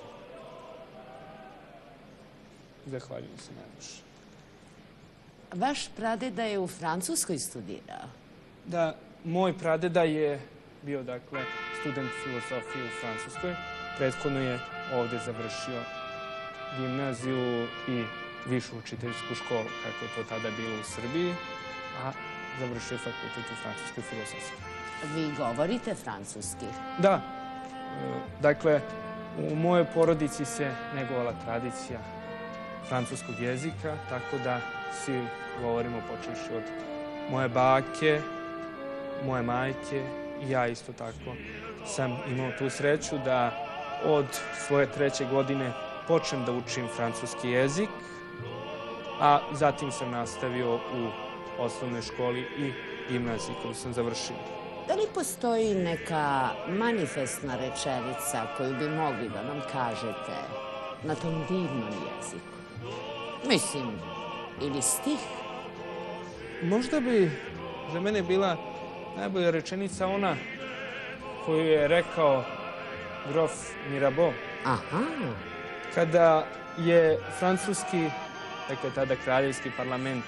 Zahvaljujem se najviše.
Vaš pradeda je u Francuskoj studirao.
Da, moj pradeda je bio, dakle, student filosofije u Francuskoj. Prethodno je ovde završio gimnaziju i višu učiteljsku školu, kako je to tada bilo u Srbiji, a završio fakultet u Francuskoj filosofiji.
Vi govorite francuski?
Da. Dakle, u mojoj porodici se negovala tradicija francuskog jezika, tako da svi govorimo počevši od moje bake, moje majke i ja isto tako sam imao tu sreću da od svoje 3. godine počnem da učim francuski jezik, a zatim sam nastavio u osnovnoj školi i gimnaziji koju sam završio.
Da li postoji neka manifestna rečenica koju bi mogli da nam kažete na tom divnom jeziku? Mislim, ili stih?
Možda bi za mene bila najbolja rečenica ona koju je rekao grof Mirabeau.
Aha.
Kada je francuski, dakle tada kraljevski parlament,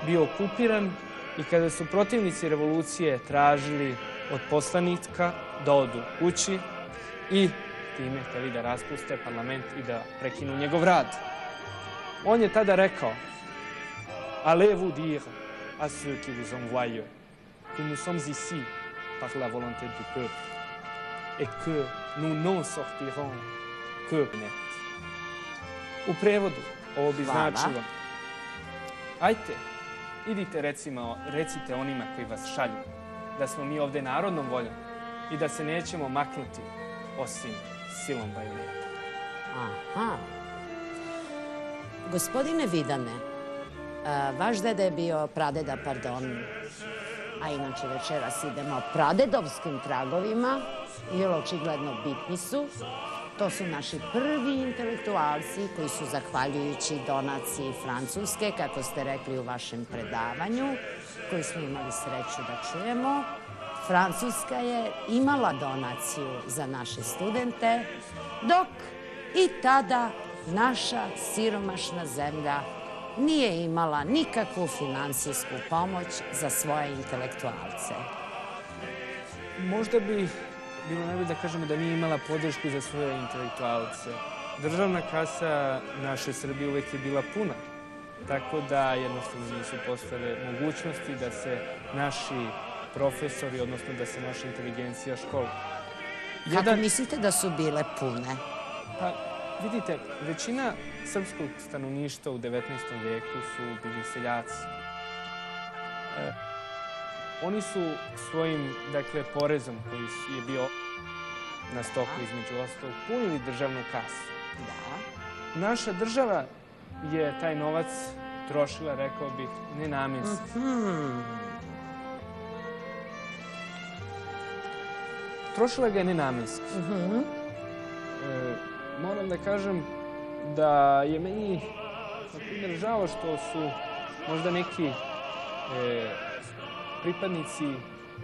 bio okupiran i kada su protivnici revolucije tražili od poslanika da odu kući i time hteli da raspuste parlament i da prekinu njegov rad. On je tada rekao: Allez vous dire à ceux qui vous envoient que nous sommes ici par la volonté du peuple et que nous n'en sortirons que net. U prevodu ovo bi značilo: ajte, idite recite onima koji vas šalju da smo mi ovde narodnom voljom i da se nećemo maknuti osim silom bajoneta.
Aha. Gospodine Vidane, vaš deda je bio pradeda, pardon, a inače večeras idemo pradedovskim tragovima, jer očigledno bitni su. To su naši prvi intelektualci koji su, zahvaljujući donaciji Francuske, kako ste rekli u vašem predavanju, koju smo imali sreću da čujemo, Francuska je imala donaciju za naše studente, dok i tada naša siromašna zemlja nije imala nikakvu finansijsku pomoć za svoje intelektualce.
Možda bi bilo najbolje da kažemo da nije imala podršku za svoje intelektualce. Državna kasa naše Srbije uvek je bila puna, tako da jednostavno nisu postojale mogućnosti da se naši profesori, odnosno da se naša inteligencija školuje.
Kako mislite da su bile pune?
Pa, vidite, većina srpskog stanovništva u 19. veku su bili seljaci. Oni su svojim, dakle, porezom koji je bio na stoku između ostalog, punili državnu kasu.
Da.
Naša država je taj novac trošila, rekao bih, nenamenski. Trošila ga je nenamenski. Moram da kažem da je meni, na primjer, žao što su možda neki pripadnici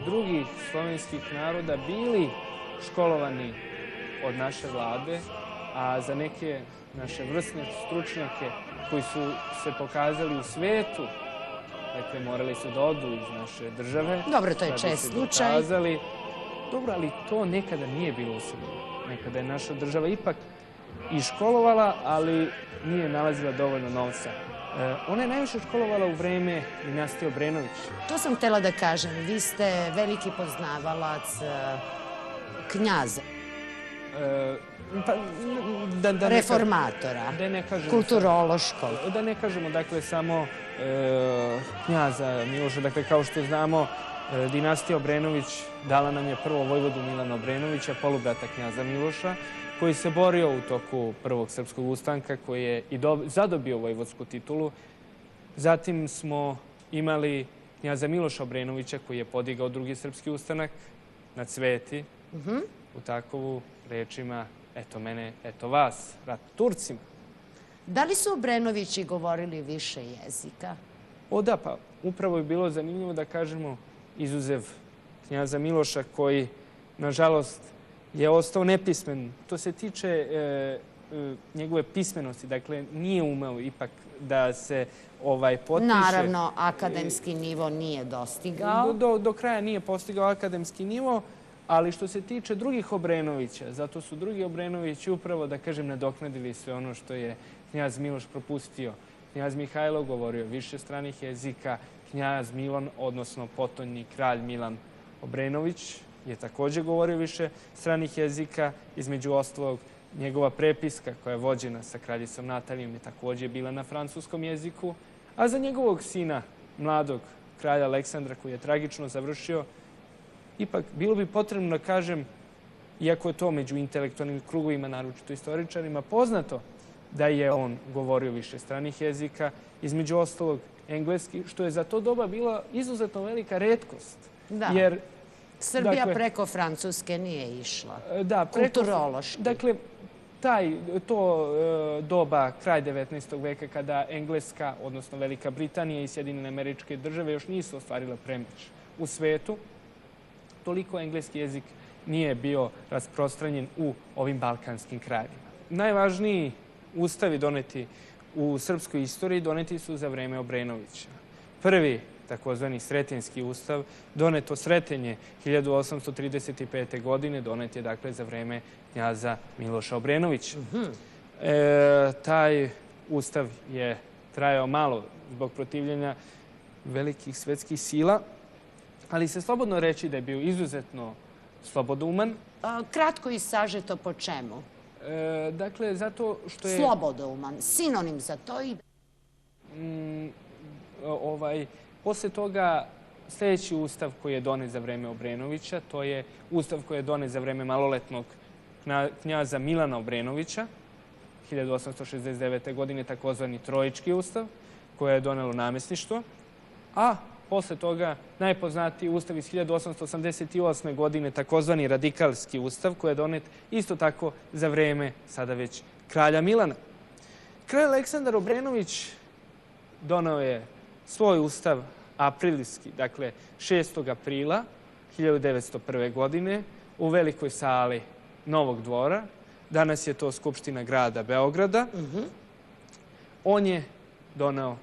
drugih slovenskih naroda bili školovani od naše vlade, a za neke naše vrsne stručnjake koji su se pokazali u svetu, dakle, morali su da odu iz naše države.
Dobro, to je čest slučaj.
Dobro, ali to nekada nije bilo u Srbiji. Nekada je naša država ipak i školovala, ali nije nalazila dovoljno novca. Ona je najviše školovala u vreme dinastije Obrenović.
To sam htjela da kažem. Vi ste veliki poznavalac knjaza. Reformatora. Kulturološkog.
Da ne kažemo, dakle, samo knjaza Miloša. Dakle, kao što znamo, dinastija Obrenović dala nam je prvo vojvodu Milana Obrenovića, polubrata knjaza Miloša, koji se borio u toku Prvog srpskog ustanka, koji je i zadobio vojvodsku titulu. Zatim smo imali knjaza Miloša Obrenovića, koji je podigao Drugi srpski ustanak na Cveti, u Takovu, rečima eto mene, eto vas, rat Turcima.
Da li su Obrenovići govorili više jezika?
O da, pa upravo je bilo zanimljivo da kažemo, izuzev knjaza Miloša, koji, nažalost, je ostao nepismen. To se tiče njegove pismenosti. Dakle, nije umeo ipak da se potpiše.
Naravno, akademski nivo nije dostigao.
Do kraja nije postigao akademski nivo, ali što se tiče drugih Obrenovića, zato su drugi Obrenovići upravo, da kažem, nadoknadili sve ono što je knjaz Miloš propustio. Knjaz Mihajlo govorio više stranih jezika, knjaz Milan, odnosno potonji kralj Milan Obrenović, je također govorio više stranih jezika. Između ostalog, njegova prepiska koja je vođena sa kraljicom Natalijom je također bila na francuskom jeziku, a za njegovog sina, mladog kralja Aleksandra, koji je tragično završio, ipak bilo bi potrebno da kažem, iako je to među intelektualnim krugovima, naročito istoričarima, poznato da je on govorio više stranih jezika, između ostalog engleski, što je za to doba bila izuzetno velika retkost.
Da. Srbija preko Francuske nije išla.
Da,
kulturološki.
Dakle, to doba, kraj 19. veka, kada Engleska, odnosno Velika Britanija i Sjedinjene Američke Države još nisu ostvarile premoć u svetu, toliko engleski jezik nije bio rasprostranjen u ovim balkanskim krajevima. Najvažniji ustavi doneti u srpskoj istoriji doneti su za vreme Obrenovića. Prvi, takozvani Sretenjski ustav, doneto Sretenje 1835. godine, donet je, dakle, za vreme knjaza Miloša Obrenovića. Taj ustav je trajao malo zbog protivljenja velikih svetskih sila, ali se slobodno reći da je bio izuzetno slobodouman.
Kratko i sažeto po čemu?
Dakle, zato što je...
Slobodouman, sinonim za to i...
Posle toga, sljedeći ustav koji je donet za vreme Obrenovića, to je ustav koji je donet za vreme maloletnog knjaza Milana Obrenovića, 1869. godine takozvani Trojički ustav, koje je donelo namjesništvo, a posle toga najpoznatiji ustav iz 1888. godine, takozvani Radikalski ustav, koji je donet isto tako za vreme sada već kralja Milana. Kralj Aleksandar Obrenović doneo je svoj ustav aprilski, dakle 6. aprila 1901. godine u velikoj sali Novog dvora. Danas je to Skupština grada Beograda. On je doneo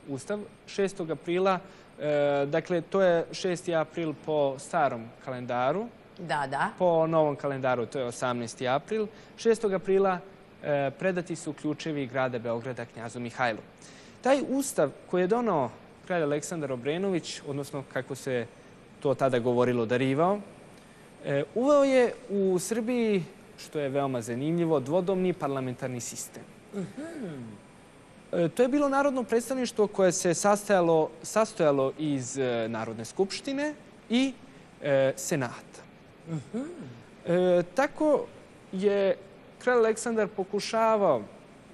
ustav 6. aprila. Dakle, to je 6. april po starom kalendaru.
Da.
Po novom kalendaru to je 18. april. 6. aprila predati su ključevi grada Beograda knjazu Mihajlu. Taj ustav koji je doneo kralj Aleksandar Obrenović, odnosno kako se to tada govorilo darivao, uveo je u Srbiji, što je veoma zanimljivo, dvodomni parlamentarni sistem. To je bilo narodno predstavništvo koje se sastojalo iz Narodne skupštine i Senata. Tako je kralj Aleksandar pokušavao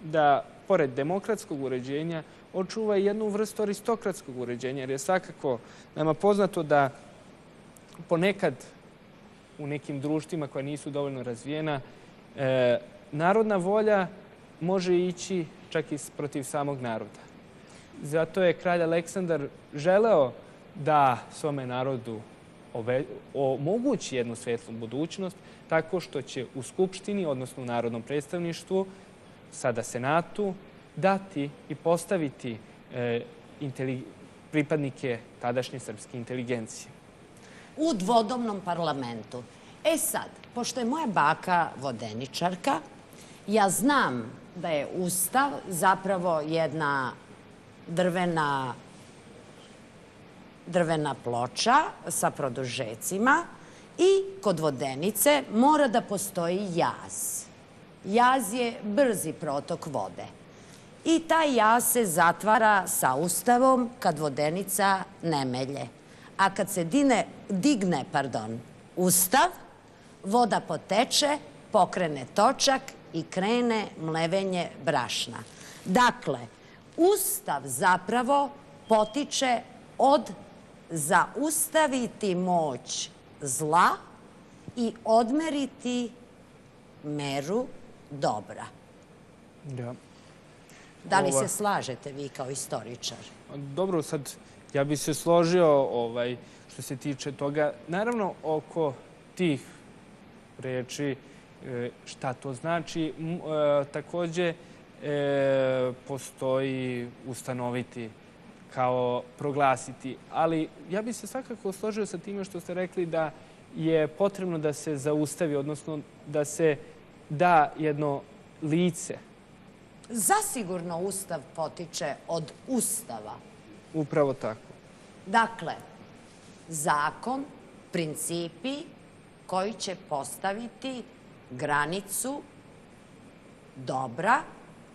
da, pored demokratskog uređenja, očuva jednu vrstu aristokratskog uređenja, jer je svakako nama poznato da ponekad u nekim društvima koja nisu dovoljno razvijena, narodna volja može ići čak i protiv samog naroda. Zato je kralj Aleksandar želeo da svome narodu omogući jednu svetlu budućnost tako što će u Skupštini, odnosno u Narodnom predstavništvu, sada Senatu, dati i postaviti pripadnike tadašnje srpske inteligencije.
U dvodomnom parlamentu. Sad, pošto je moja baka vodeničarka, ja znam da je Ustav zapravo jedna drvena ploča sa produžecima i kod vodenice mora da postoji jaz. Jaz je brzi protok vode. I taj jaz se zatvara sa Ustavom kad vodenica ne melje. A kad se digne Ustav, voda poteče, pokrene točak i krene mlevenje brašna. Dakle, Ustav zapravo potiče od zaustaviti moć zla i odmeriti meru dobra. Da li se slažete vi kao istoričar?
Dobro, sad ja bih se složio što se tiče toga. Naravno, oko tih reči šta to znači, takođe postoji ustanoviti kao proglasiti. Ali ja bih se svakako složio sa time što ste rekli da je potrebno da se zaustavi, odnosno da se da jedno lice.
Zasigurno Ustav potiče od Ustava.
Upravo tako.
Dakle, zakon, principi koji će postaviti granicu dobra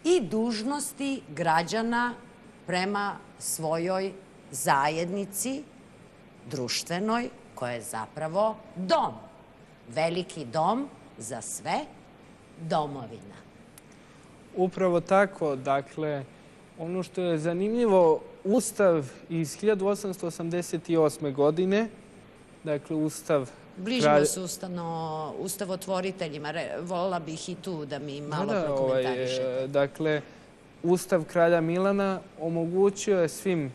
i dužnosti građana prema svojoj zajednici društvenoj, koja je zapravo dom. Veliki dom za sve, domovina.
Upravo tako. Dakle, ono što je zanimljivo, Ustav iz 1888. godine, dakle, Ustav...
Bližimo se ustavotvoriteljima. Voljela bih i tu da mi malo prokomentarišete.
Dakle, Ustav kralja Milana omogućio je svim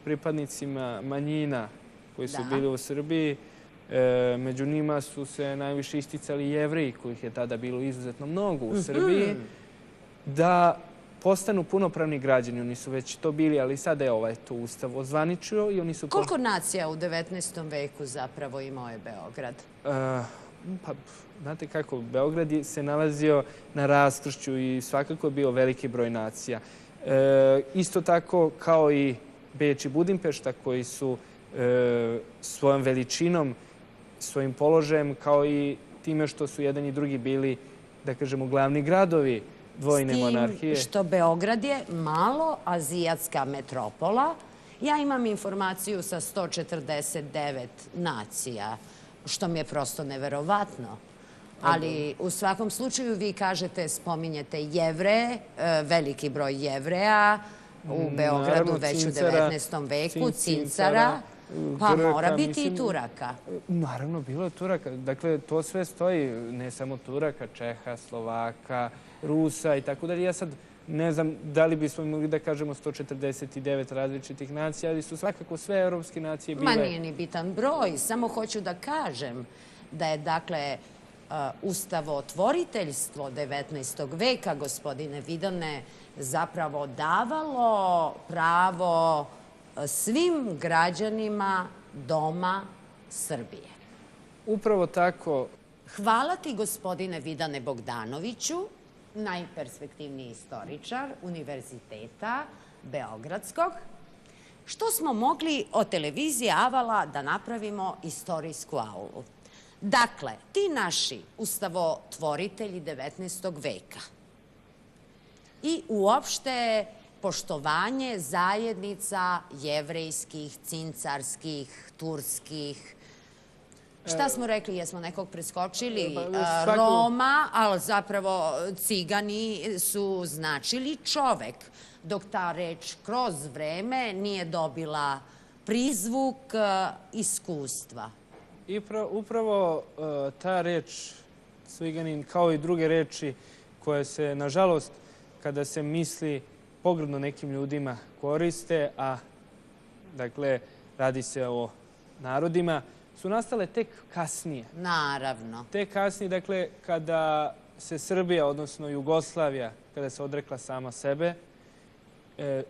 pripadnicima manjina koji su bili u Srbiji, među njima su se najviše isticali Jevreji, kojih je tada bilo izuzetno mnogo u Srbiji, da postanu punopravni građani. Oni su već to bili, ali sada je to Ustav ozvaničio i oni su...
Koliko nacija u 19. veku zapravo imao je Beograd?
Pa, znate kako, Beograd se nalazio na raskršću i svakako je bio veliki broj nacija. Isto tako kao i Beč i Budimpešta, koji su svojom veličinom, svojim položajem, kao i time što su jedan i drugi bili, da kažemo, glavni gradovi dvojne monarhije.
S tim što Beograd je malo azijatska metropola. Ja imam informaciju sa 149 nacija, što mi je prosto neverovatno. Ali u svakom slučaju vi kažete, spominjete Jevreje, veliki broj Jevreja u Beogradu već u 19. veku, Cincara, pa mora biti i Turaka.
Naravno, bilo je Turaka. Dakle, to sve stoji, ne samo Turaka, Čeha, Slovaka, Rusa i tako dalje. Ja sad ne znam da li bismo mogli da kažemo 149 različitih nacija, ali su svakako sve evropske nacije bile...
Ma nije ni bitan broj, samo hoću da kažem da je, dakle, ustavotvoriteljstvo 19. veka, gospodine Vidane, zapravo davalo pravo svim građanima doma Srbije.
Upravo tako.
Hvala ti, gospodine Vidane Bogdanoviću, najperspektivniji istoričar Univerziteta Beogradskog, što smo mogli od televizije Avala da napravimo istorijsku aulu. Dakle, ti naši ustavotvoritelji 19. veka i uopšte poštovanje zajednica jevrejskih, cincarskih, turskih. Šta smo rekli? Jesmo nekog preskočili? Roma, ali zapravo cigani su značili čovek, dok ta reč kroz vreme nije dobila prizvuk iskustva.
Upravo ta reč ciganin, kao i druge reči koje se, nažalost, kada se misli pogrdno nekim ljudima koriste, a dakle radi se o narodima, su nastale tek kasnije.
Naravno.
Tek kasnije, dakle, kada se Srbija, odnosno Jugoslavija, kada se odrekla sama sebe,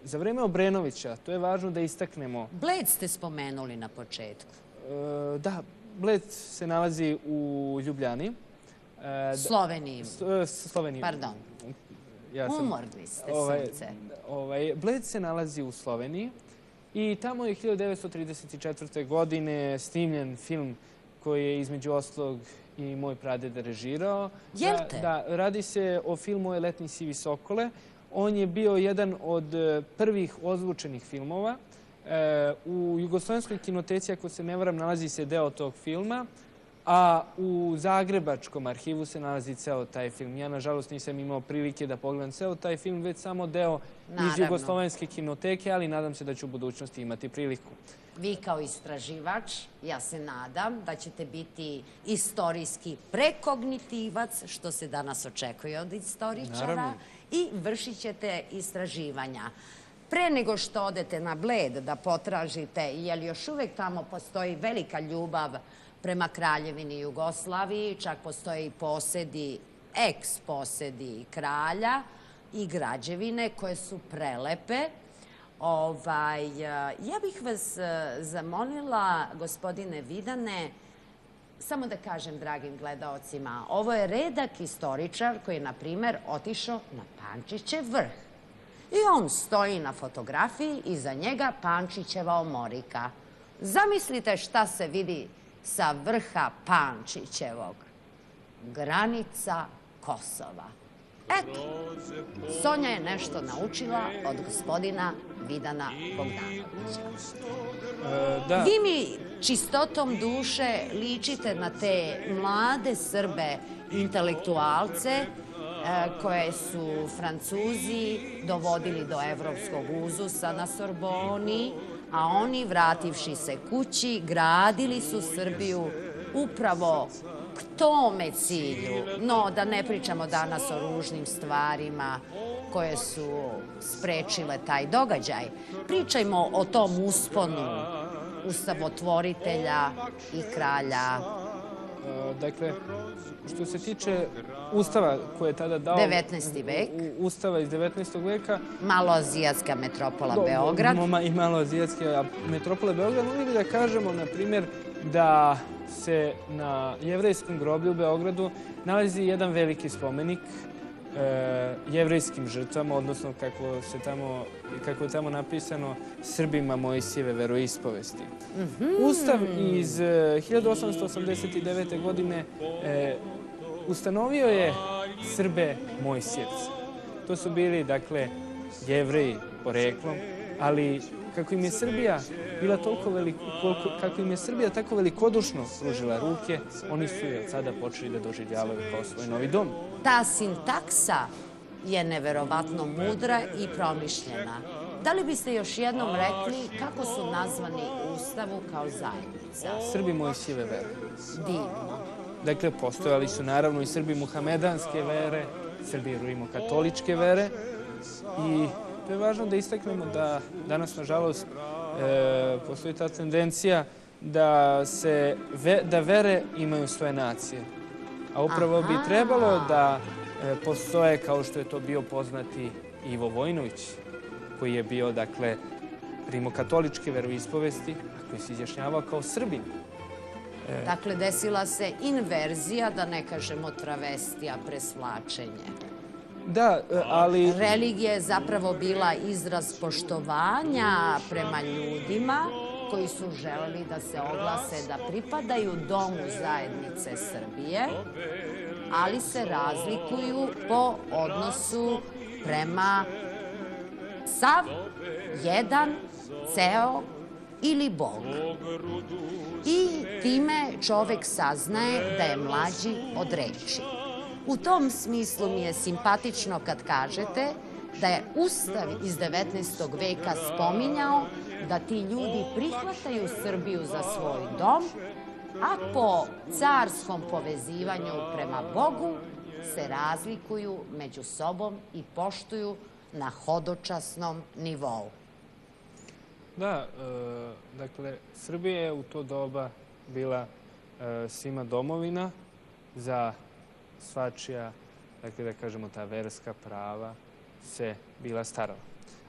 za vreme Obrenovića, to je važno da istaknemo...
Bled ste spomenuli na početku.
Da, Bled se nalazi u Ljubljani.
Sloveniji.
Sloveniji.
Pardon. Umorni ste srce.
Bled se nalazi u Sloveniji i tamo je 1934. godine snimljen film koji je između ostalog i moj pradeda režirao.
Jel te?
Da, radi se o filmu Letnji sivi sokole. On je bio jedan od prvih ozvučenih filmova. U Jugoslovenskoj kinoteci, ako se ne varam, nalazi se deo tog filma, a u Zagrebačkom arhivu se nalazi ceo taj film. Ja, nažalost, nisam imao prilike da pogledam ceo taj film, već samo deo iz Jugoslovenske kinoteke, ali nadam se da ću u budućnosti imati priliku.
Vi kao istraživač, ja se nadam da ćete biti istorijski prekognitivac, što se danas očekuje od istoričara, i vršit ćete istraživanja. Pre nego što odete na Bled da potražite, jer još uvek tamo postoji velika ljubav prema Kraljevini Jugoslaviji, čak postoji posedi, eks-posedi kralja i građevine koje su prelepe. Ja bih vas zamolila, gospodine Vidane, samo da kažem dragim gledaocima, ovo je redak istoričar koji je, na primer, otišao na Pančićev vrh. I on stoji na fotografiji i za njega Pančićeva omorika. Zamislite šta se vidi sa vrha Pančićevog. Granica Kosova. Eto, Sonja je nešto naučila od gospodina Vidana Bogdanovića. Vi mi čistotom duše ličite na te mlade Srbe, intelektualce, koje su Francuzi dovodili do evropskog uzusa na Sorboni, a oni, vrativši se kući, gradili su Srbiju upravo k tome cilju. No, da ne pričamo danas o ružnim stvarima koje su sprečile taj događaj. Pričajmo o tom usponu ustavotvoritelja i kralja.
Dakle, što se tiče Ustava koje je tada dao...
19. vek.
Ustava iz 19. veka.
Maloazijatska metropola Beograd.
I maloazijatska metropola Beograd. Mogli bi da kažemo, na primjer, da se na jevrejskom groblju u Beogradu nalazi jedan veliki spomenik jevrejskim žrtvama, odnosno kako je tamo napisano, Srbima Mojsijeve veroispovesti. Ustav iz 1889. godine ustanovio je Srbe Mojsijevce. To su bili, dakle, Jevreji poreklom, ali kako im je Srbija bila toliko kako im je Srbija tako velikodušno pružila ruke, oni su je od sada počeli da doživljavaju kao svoj novi dom.
Ta sintaksa je neverovatno mudra i promišljena. Da li biste još jednom rekli kako su nazvani u Ustavu kao zajednica?
Srbi Mojsijeve vere.
Divno.
Dakle, postojali su naravno i Srbi muhamedanske vere, Srbi rimokatoličke vere i to je važno da istaknemo da danas, nažalost, postoji ta tendencija da vere imaju svoje nacije. A upravo bi trebalo da postoje, kao što je to bio poznati Ivo Vojinović, koji je bio, dakle, rimokatoličke veroispovesti, a koji se izjašnjavao kao Srbin.
Dakle, desila se inverzija, da ne kažemo travestija, presvlačenje.
Da, ali...
Religija je zapravo bila izraz poštovanja prema ljudima koji su želeli da se oglase da pripadaju domu zajednice Srbije, ali se razlikuju po odnosu prema sav, jedan, ceo ili Bog. I time čovek saznaje da je mlađi od reči. U tom smislu mi je simpatično kad kažete da je Ustav iz 19. veka spominjao da ti ljudi prihvataju Srbiju za svoj dom, a po carskom povezivanju prema Bogu se razlikuju među sobom i poštuju na hodočasnom nivou.
Da, dakle, Srbija je u to doba bila svima domovina za svačija, dakle da kažemo ta verska prava se bila starala.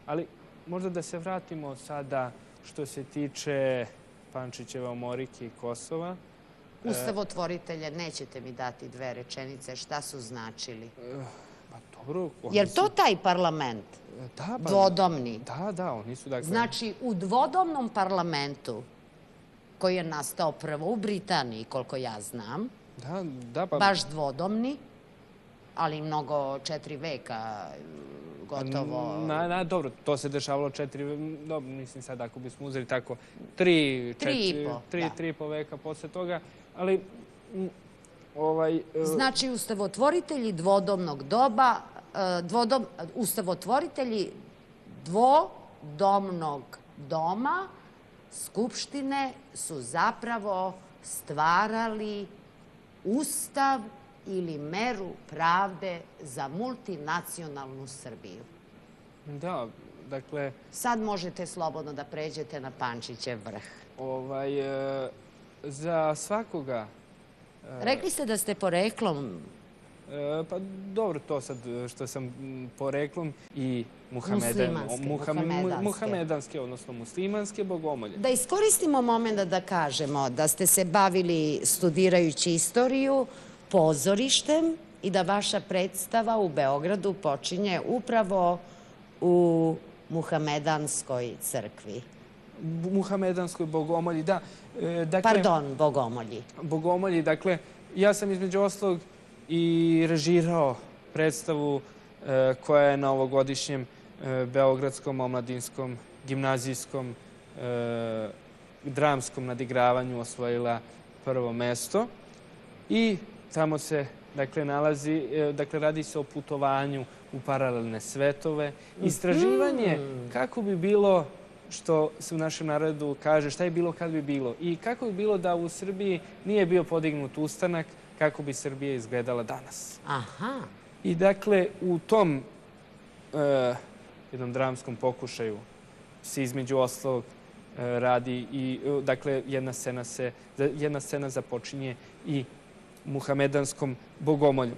Ali možda da se vratimo sada što se tiče Pančićeva omorike i Kosova.
Ustavotvoritelje, nećete mi dati dve rečenice, šta su značili?
Pa dobro.
Jer to taj parlament? Dvodomni?
Da, oni su dakle...
Znači, u dvodomnom parlamentu, koji je nastao prvo u Britaniji, koliko ja znam, baš dvodomni, ali mnogo 4 veka, gotovo...
Dobro, to se dešavalo 4, dobro, mislim sad ako bismo uzeli tako 3,5 veka posle toga, ali...
Znači, ustavotvoritelji dvodomnog doba, ustavotvoritelji dvodomnog doma Skupštine su zapravo stvarali ustav ili meru pravde za multinacionalnu Srbiju.
Da, dakle...
Sad možete slobodno da pređete na Pančićev vrh.
Za svakoga...
Rekli ste da ste poreklom...
Pa dobro, to sad što sam poreklom i muhamedanske, odnosno muslimanske bogomolje.
Da iskoristimo moment da kažemo da ste se bavili studirajući istoriju pozorištem i da vaša predstava u Beogradu počinje upravo u muhamedanskoj crkvi.
Muhamedanskoj bogomolji, da.
Pardon, bogomolji.
Bogomolji, dakle, ja sam između ostalog i režirao predstavu koja je na ovogodišnjem Beogradskom omladinskom gimnazijskom dramskom nadigravanju osvojila prvo mesto. I tamo se, dakle, nalazi, dakle, radi se o putovanju u paralelne svetove. Istraživanje kako bi bilo, što se u našem narodu kaže, šta je bilo kad bi bilo. I kako bi bilo da u Srbiji nije bio podignut ustanak, kako bi Srbija izgledala danas.
Aha.
I dakle, u tom jednom dramskom pokušaju se između ostalog radi i, dakle, jedna scena započinje i muhamedanskom bogomolju.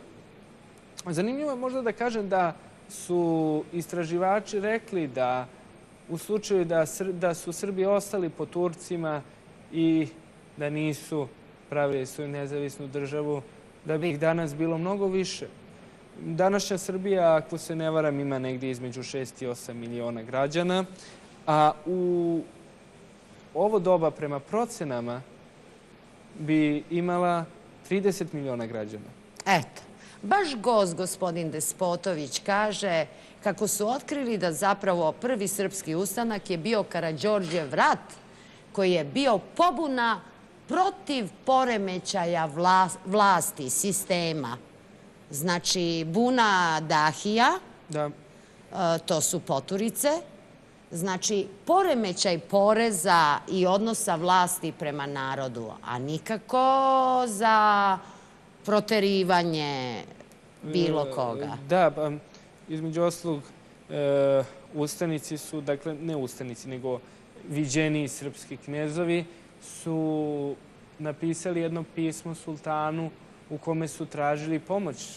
Zanimljivo je možda da kažem da su istraživači rekli da u slučaju da su Srbi ostali po Turcima i da nisu pravili svoju nezavisnu državu, da bi ih danas bilo mnogo više. Današnja Srbija, ako se ne varam, ima negdje između 6 i 8 miliona građana, a u ovo doba prema procenama bi imala 30 miliona građana.
Eto, baš gospodin Despotović kaže kako su otkrili da zapravo prvi srpski ustanak je bio Karađorđev rat koji je bio pobuna protiv poremećaja vlasti, sistema. Znači, buna Dahija, to su poturice, znači, poremećaj poreza i odnosa vlasti prema narodu, a nikako za proterivanje bilo koga.
Da, između ostalog, ustanici su, dakle, ne ustanici, nego viđeniji srpski knezovi su napisali jedno pismo sultanu u kome su tražili pomoć.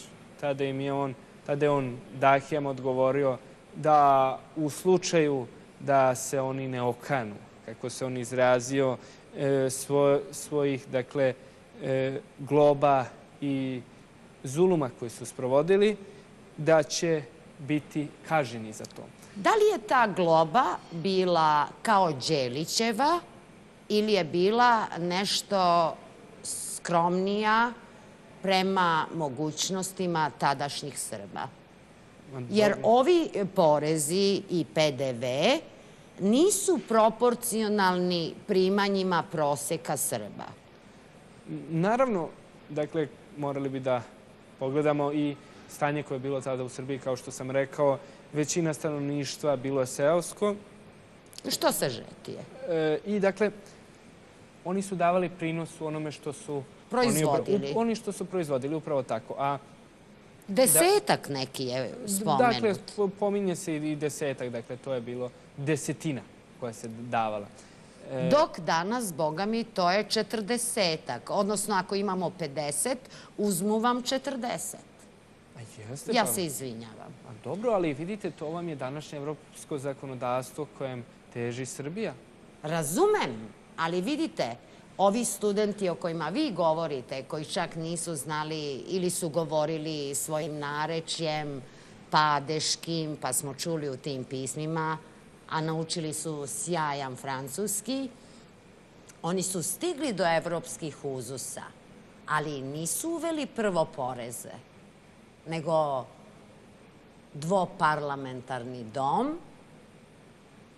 Tada je on Dahijem odgovorio da u slučaju da se oni ne okanu, kako se on izrazio, svojih, dakle, globa i zuluma koji su sprovodili, da će biti kažnjeni za to.
Da li je ta globa bila kao Đelićeva ili je bila nešto skromnija prema mogućnostima tadašnjih Srba? Jer ovi porezi i PDV nisu proporcionalni primanjima proseka Srba.
Naravno, dakle, morali bi da pogledamo i stanje koje je bilo tada u Srbiji, kao što sam rekao, većina stanovništva bilo je seosko.
Što se žetije?
I, dakle, oni su davali prinos u onome što su
proizvodili.
Oni što su proizvodili, upravo tako.
Desetak neki je spomenut.
Dakle, pominje se i desetak, dakle, to je bilo desetina koja se davala.
Dok danas, boga mi, to je 40-ak. Odnosno, ako imamo 50, uzmu vam 40. Ja se izvinjavam.
Dobro, ali vidite, to vam je današnje evropsko zakonodavstvo kojem teži Srbija.
Razumem, ali vidite, ovi studenti o kojima vi govorite, koji čak nisu znali ili su govorili svojim narečjem, padeškim, pa smo čuli u tim pismima, a naučili su sjajan francuski, oni su stigli do evropskih uzusa, ali nisu uveli prvo poreze, nego dvoparlamentarni dom,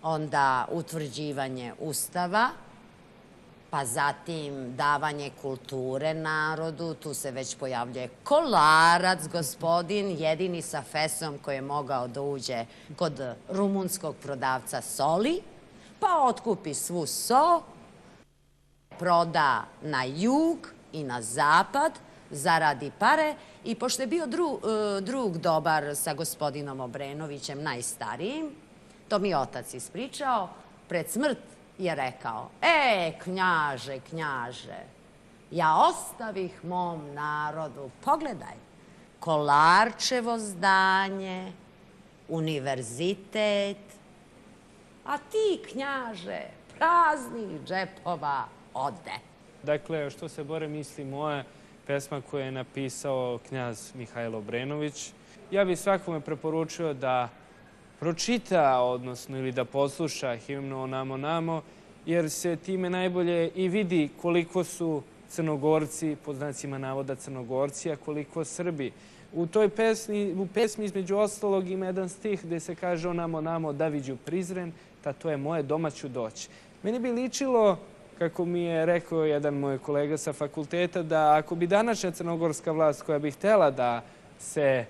onda utvrđivanje ustava, pa zatim davanje kulture narodu, tu se već pojavljuje Kolarac, gospodin, jedini sa fesom koji je mogao da uđe kod rumunskog prodavca soli, pa otkupi svu so, proda na jug i na zapad, zaradi pare i pošto je bio drug dobar sa gospodinom Obrenovićem, najstarijim, to mi je otac ispričao, pred smrt je rekao, knjaže, ja ostavih mom narodu, pogledaj, Kolarčevo zdanje, univerzitet, a ti, knjaže, praznih džepova ode.
Dakle, što se Bore misli, moja pesma koju je napisao knjaz Mihajlo Obrenović, ja bih svakome preporučio da pročita, odnosno ili da posluša himnu Onamo Namo, jer se time najbolje i vidi koliko su Crnogorci, pod znacima navoda Crnogorci, a koliko Srbi. U pesmi između ostalog ima jedan stih gde se kaže Onamo Namo Daviđu prizren, ta to je moje doma ću doći. Meni bi ličilo, kako mi je rekao jedan moj kolega sa fakulteta, da ako bi današnja crnogorska vlast koja bi htela da se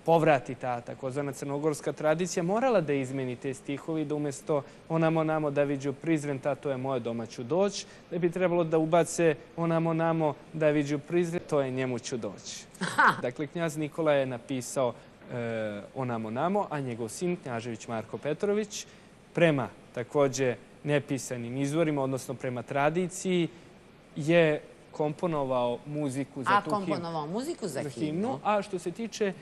povrati ta takozvana crnogorska tradicija, morala da izmeni te stihovi, da umesto Onamo Namo Daviđu prizren, ta to je moje doma ću doći, da bi trebalo da ubace Onamo Namo Daviđu prizren, to je njemu ću doći. Dakle, knjaz Nikola je napisao Onamo Namo, a njegov sin, knjažević Marko Petrović, prema takođe nepisanim izvorima, odnosno prema tradiciji, je komponovao muziku za tu himnu.
A komponovao muziku za himnu?
A što se tiče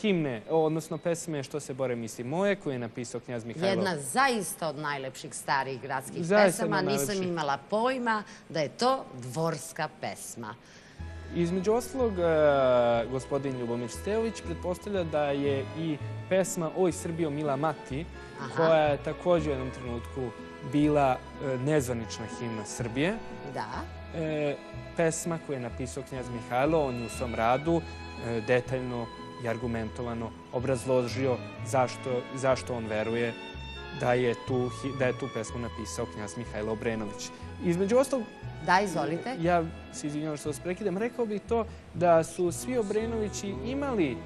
himne, odnosno pesme Što se Bore misli moje, koju je napisao knjaz Mihajlo.
Jedna zaista od najlepših starih gradskih pesama. Nisam imala pojma da je to dvorska pesma.
Između ostalog, gospodin Ljubomir Stejović pretpostavlja da je i pesma Oj Srbijo mila mati, koja je također u jednom trenutku bila nezvanična himna Srbije.
Da.
Pesma koju je napisao knjaz Mihajlo, on je u svom radu detaljno i argumentovano obrazložio zašto on veruje da je tu pesmu napisao knjaz Mihajlo Obrenović. Između ostalog,
Da, izvolite.
ja se izvinjavam što vas prekidam, rekao bih to da su svi Obrenovići imali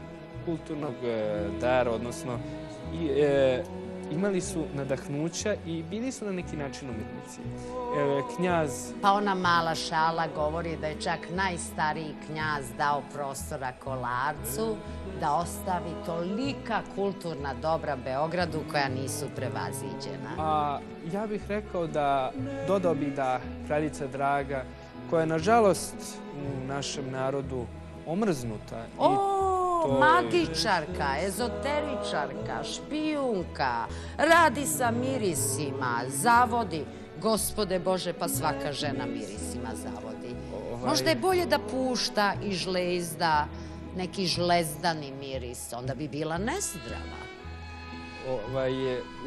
kulturnog dara, odnosno imali su nadahnuća i bili su na neki način umjetnici. Knjaz...
Pa ona mala šala govori da je čak najstariji knjaz dao prostora Kolarcu da ostavi tolika kulturna dobra Beogradu koja nisu prevaziđena.
A ja bih rekao dodao bih da kraljica Draga, koja je nažalost u našem narodu omrznuta.
Magičarka, ezoteričarka, špijunka, radi sa mirisima, zavodi. Gospode Bože, pa svaka žena mirisima zavodi. Možda je bolje da pušta i žlezda neki žlezdani miris, onda bi bila nezdrava.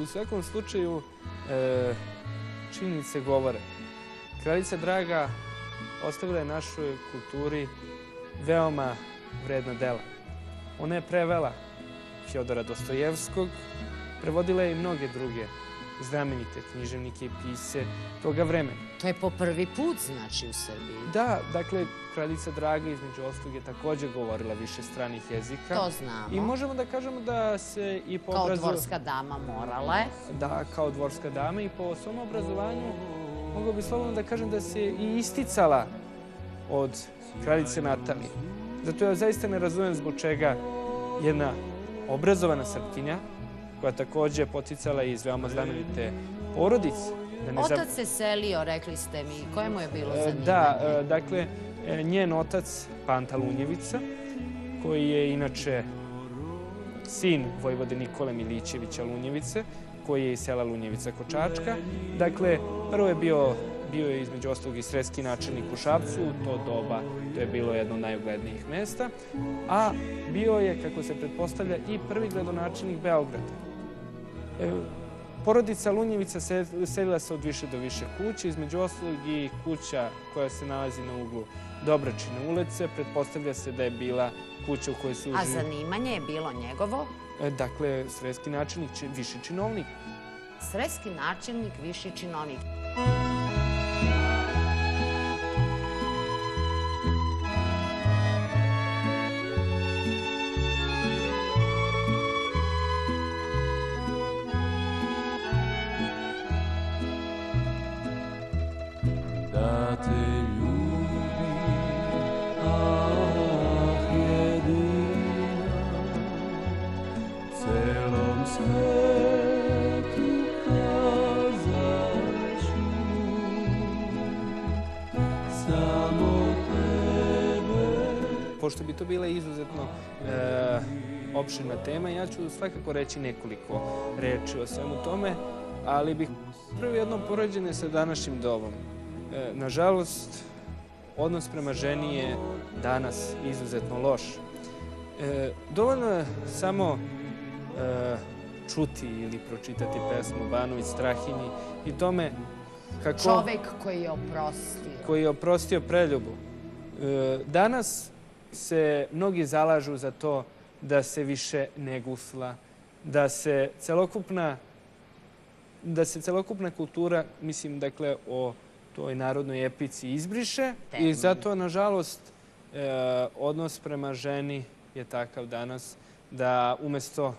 U svakom slučaju, činjenice govore. Kraljica Draga ostavila je našoj kulturi veoma vredna dela. Ona je prevela Fjodora Dostojevskog, prevodila je i mnoge druge znamenite književnike i pisce toga vremena.
To je po prvi put, znači, u Srbiji.
Da, dakle, kraljica Draga između ostalog je također govorila više stranih jezika.
To znamo.
I možemo da kažemo da se i po
Kao dvorska dama morala je.
Da, kao dvorska dama i po svom obrazovanju mogu bi slobodno da kažem da se i isticala od kraljice Natalije. Zato ja zaista ne razumem zbog čega jedna obrazovana Srpkinja, koja također poticala iz veoma znamenite porodice.
Otac se selio, rekli ste mi. Koje mu je bilo zanimanje?
Da, dakle, njen otac Panta Lunjevica, koji je inače sin vojvode Nikole Milićevića Lunjevice, koji je iz sela Lunjevica Kočačka. Dakle, prvo je bio je između ostalog i sredski načelnik u Šapcu, u to doba to je bilo jedno od najuglednijih mesta, a bio je, kako se pretpostavlja, i prvi gradonačelnik Beograda. Porodica Lunjevica selila se od više do više kuće, između ostalog i kuća koja se nalazi na uglu Dobračine ulice. Pretpostavlja se da je bila kuća u kojoj su...
A zanimanje je bilo njegovo?
Dakle, sredski načelnik, viši činovnik.
Sredski načelnik, viši činovnik.
Pošto bi to bila izuzetno opširna tema, ja ću svakako reći nekoliko reči o svemu tome, ali bih prvo jedno poređenje sa današnjim dobom. Nažalost, odnos prema ženi je danas izuzetno loš. Dovoljno je samo čuti ili pročitati pesmu Banović Strahinji i tome kako...
Čovek koji je oprostio.
Koji je oprostio preljubu. Danas se mnogi zalažu za to da se više ne gusla, da se celokupna kultura, mislim, dakle, o toj narodnoj epici izbriše i zato, nažalost, odnos prema ženi je takav danas da umjesto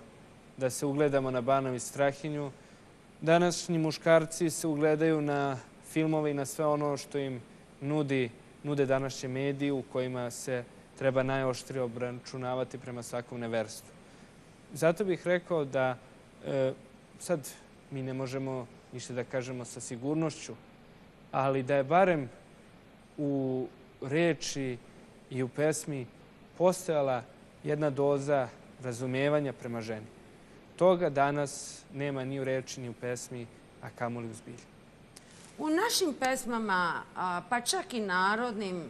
da se ugledamo na Banović Strahinju, današnji muškarci se ugledaju na filmove i na sve ono što im nude današnje mediji u kojima se treba najoštrije obračunavati prema svakom neverstvu. Zato bih rekao da sad mi ne možemo ništa da kažemo sa sigurnošću, ali da je barem u reči i u pesmi postojala jedna doza razumijevanja prema ženi. Toga danas nema ni u reči, ni u pesmi, a kamoli u zbilji.
U našim pesmama, pa čak i narodnim,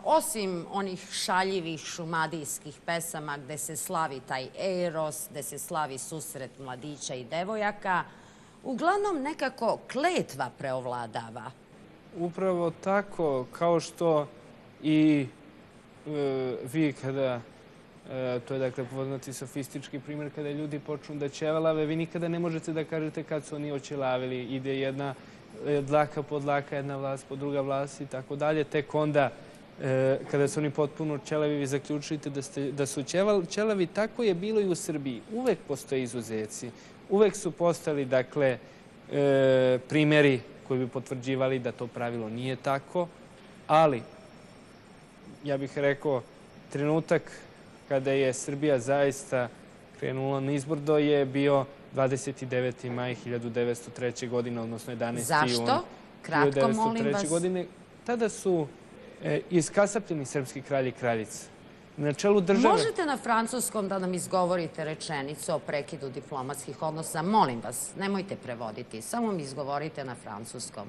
osim onih šaljivih šumadijskih pesama gde se slavi taj eros, gde se slavi susret mladića i devojaka, uglavnom nekako kletva preovladava.
Upravo tako, kao što i vi kada To je, dakle, poznati sofistički primjer kada ljudi počnu da ćevalave. Vi nikada ne možete da kažete kad su oni oćelavili. Ide jedna dlaka po dlaka, jedna vlast po druga vlast i tako dalje. Tek onda, kada su oni potpuno ćelavi, vi zaključujete da su ćelavi. Tako je bilo i u Srbiji. Uvek postoje izuzeci. Uvek su postali, dakle, primjeri koji bi potvrđivali da to pravilo nije tako. Ali, ja bih rekao, trenutak kada je Srbija zaista krenula na izbordo je bio 29. maj 1903. godine, odnosno 11. jun.
Zašto? Kratko, molim vas.
Godine. Tada su iskasapljeni srpski kralj i kraljica. Na čelu države...
Možete na francuskom da nam izgovorite rečenicu o prekidu diplomatskih odnosa? Molim vas, nemojte prevoditi, samo mi izgovorite na francuskom.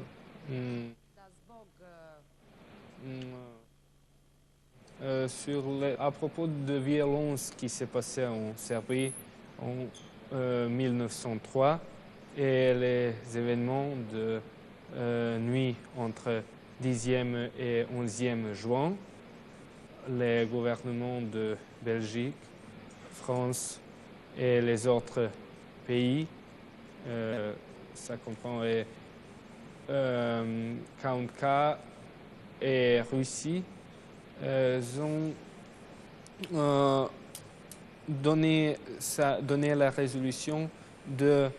À propos de violence qui s'est passée en Serbie en 1903 et les événements de nuit entre 10e et 11e juin, les gouvernements de Belgique, France et les autres pays, ça comprend 40K et Russie, ont donné la résolution de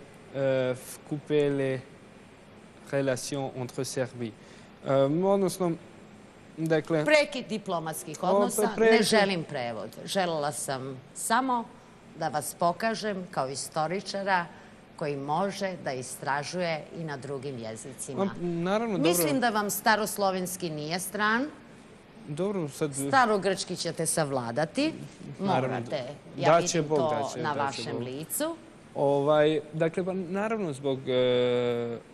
couper les relations entre Serbie. Odnosno, dakle...
Prekid diplomatskih odnosa, ne želim prevod. Želela sam samo da vas pokažem kao istoričara koji može da istražuje i na drugim jezicima.
Naravno, dobro.
Mislim da vam staroslovenski nije stran.
Dobro, sad...
Starogrčki ćete savladati. Morate. Ja vidim to na vašem licu.
Dakle, naravno, zbog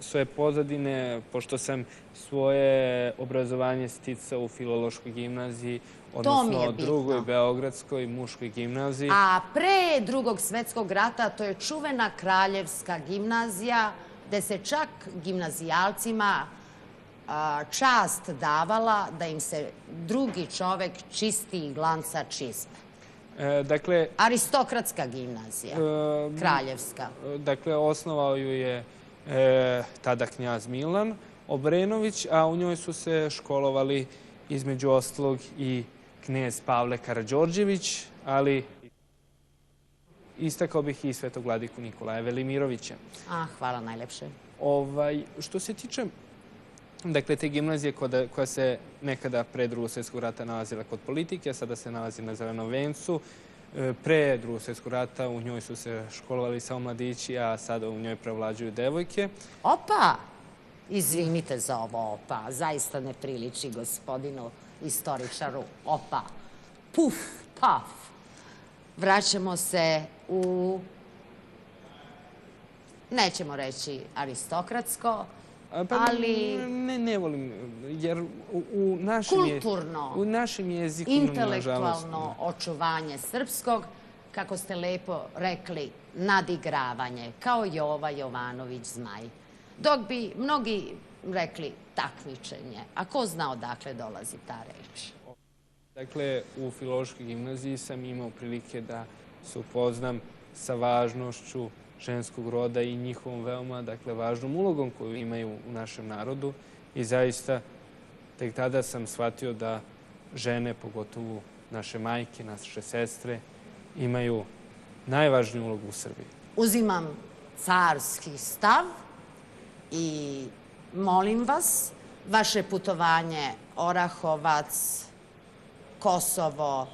svoje pozadine, pošto sam svoje obrazovanje sticao u Filološkoj gimnaziji, odnosno drugoj Beogradskoj muškoj gimnaziji.
A pre Drugog svetskog rata to je čuvena Kraljevska gimnazija, gde se čak gimnazijalcima čast davala da im se drugi čovek čisti i glanca čizme.
Dakle...
Aristokratska gimnazija, kraljevska.
Dakle, osnovao ju je tada knjaz Milan Obrenović, a u njoj su se školovali između ostalog i knez Pavle Karađorđević, ali istakao bih i svetog vladiku Nikolaja Velimirovića.
Hvala najlepše.
Što se tiče dakle, te gimnazije koja se nekada pre Drugog svjetskog rata nalazila kod politike, a sada se nalazi na Zelenom vencu. Pre Drugog svjetskog rata u njoj su se školovali samo mladići, a sada u njoj prevlađuju devojke.
Opa! Izvinite za ovo opa. Zaista ne priliči gospodinu istoričaru. Opa! Puf! Paf! Vraćamo se u... nećemo reći aristokratsko, ali...
Ne volim, jer u našem jeziku...
Intelektualno očuvanje srpskog, kako ste lepo rekli, nadigravanje, kao Jova Jovanović Zmaj. Dok bi mnogi rekli takmičenje, a ko zna odakle dolazi ta reč?
Dakle, u Filološkoj gimnaziji sam imao prilike da se upoznam sa važnošću ženskog roda i njihovom veoma važnom ulogom koju imaju u našem narodu. I zaista, tek tada sam shvatio da žene, pogotovo naše majke, naše sestre, imaju najvažniju ulogu u Srbiji.
Uzimam carski stav i molim vas, vaše putovanje Orahovac, Kosovo,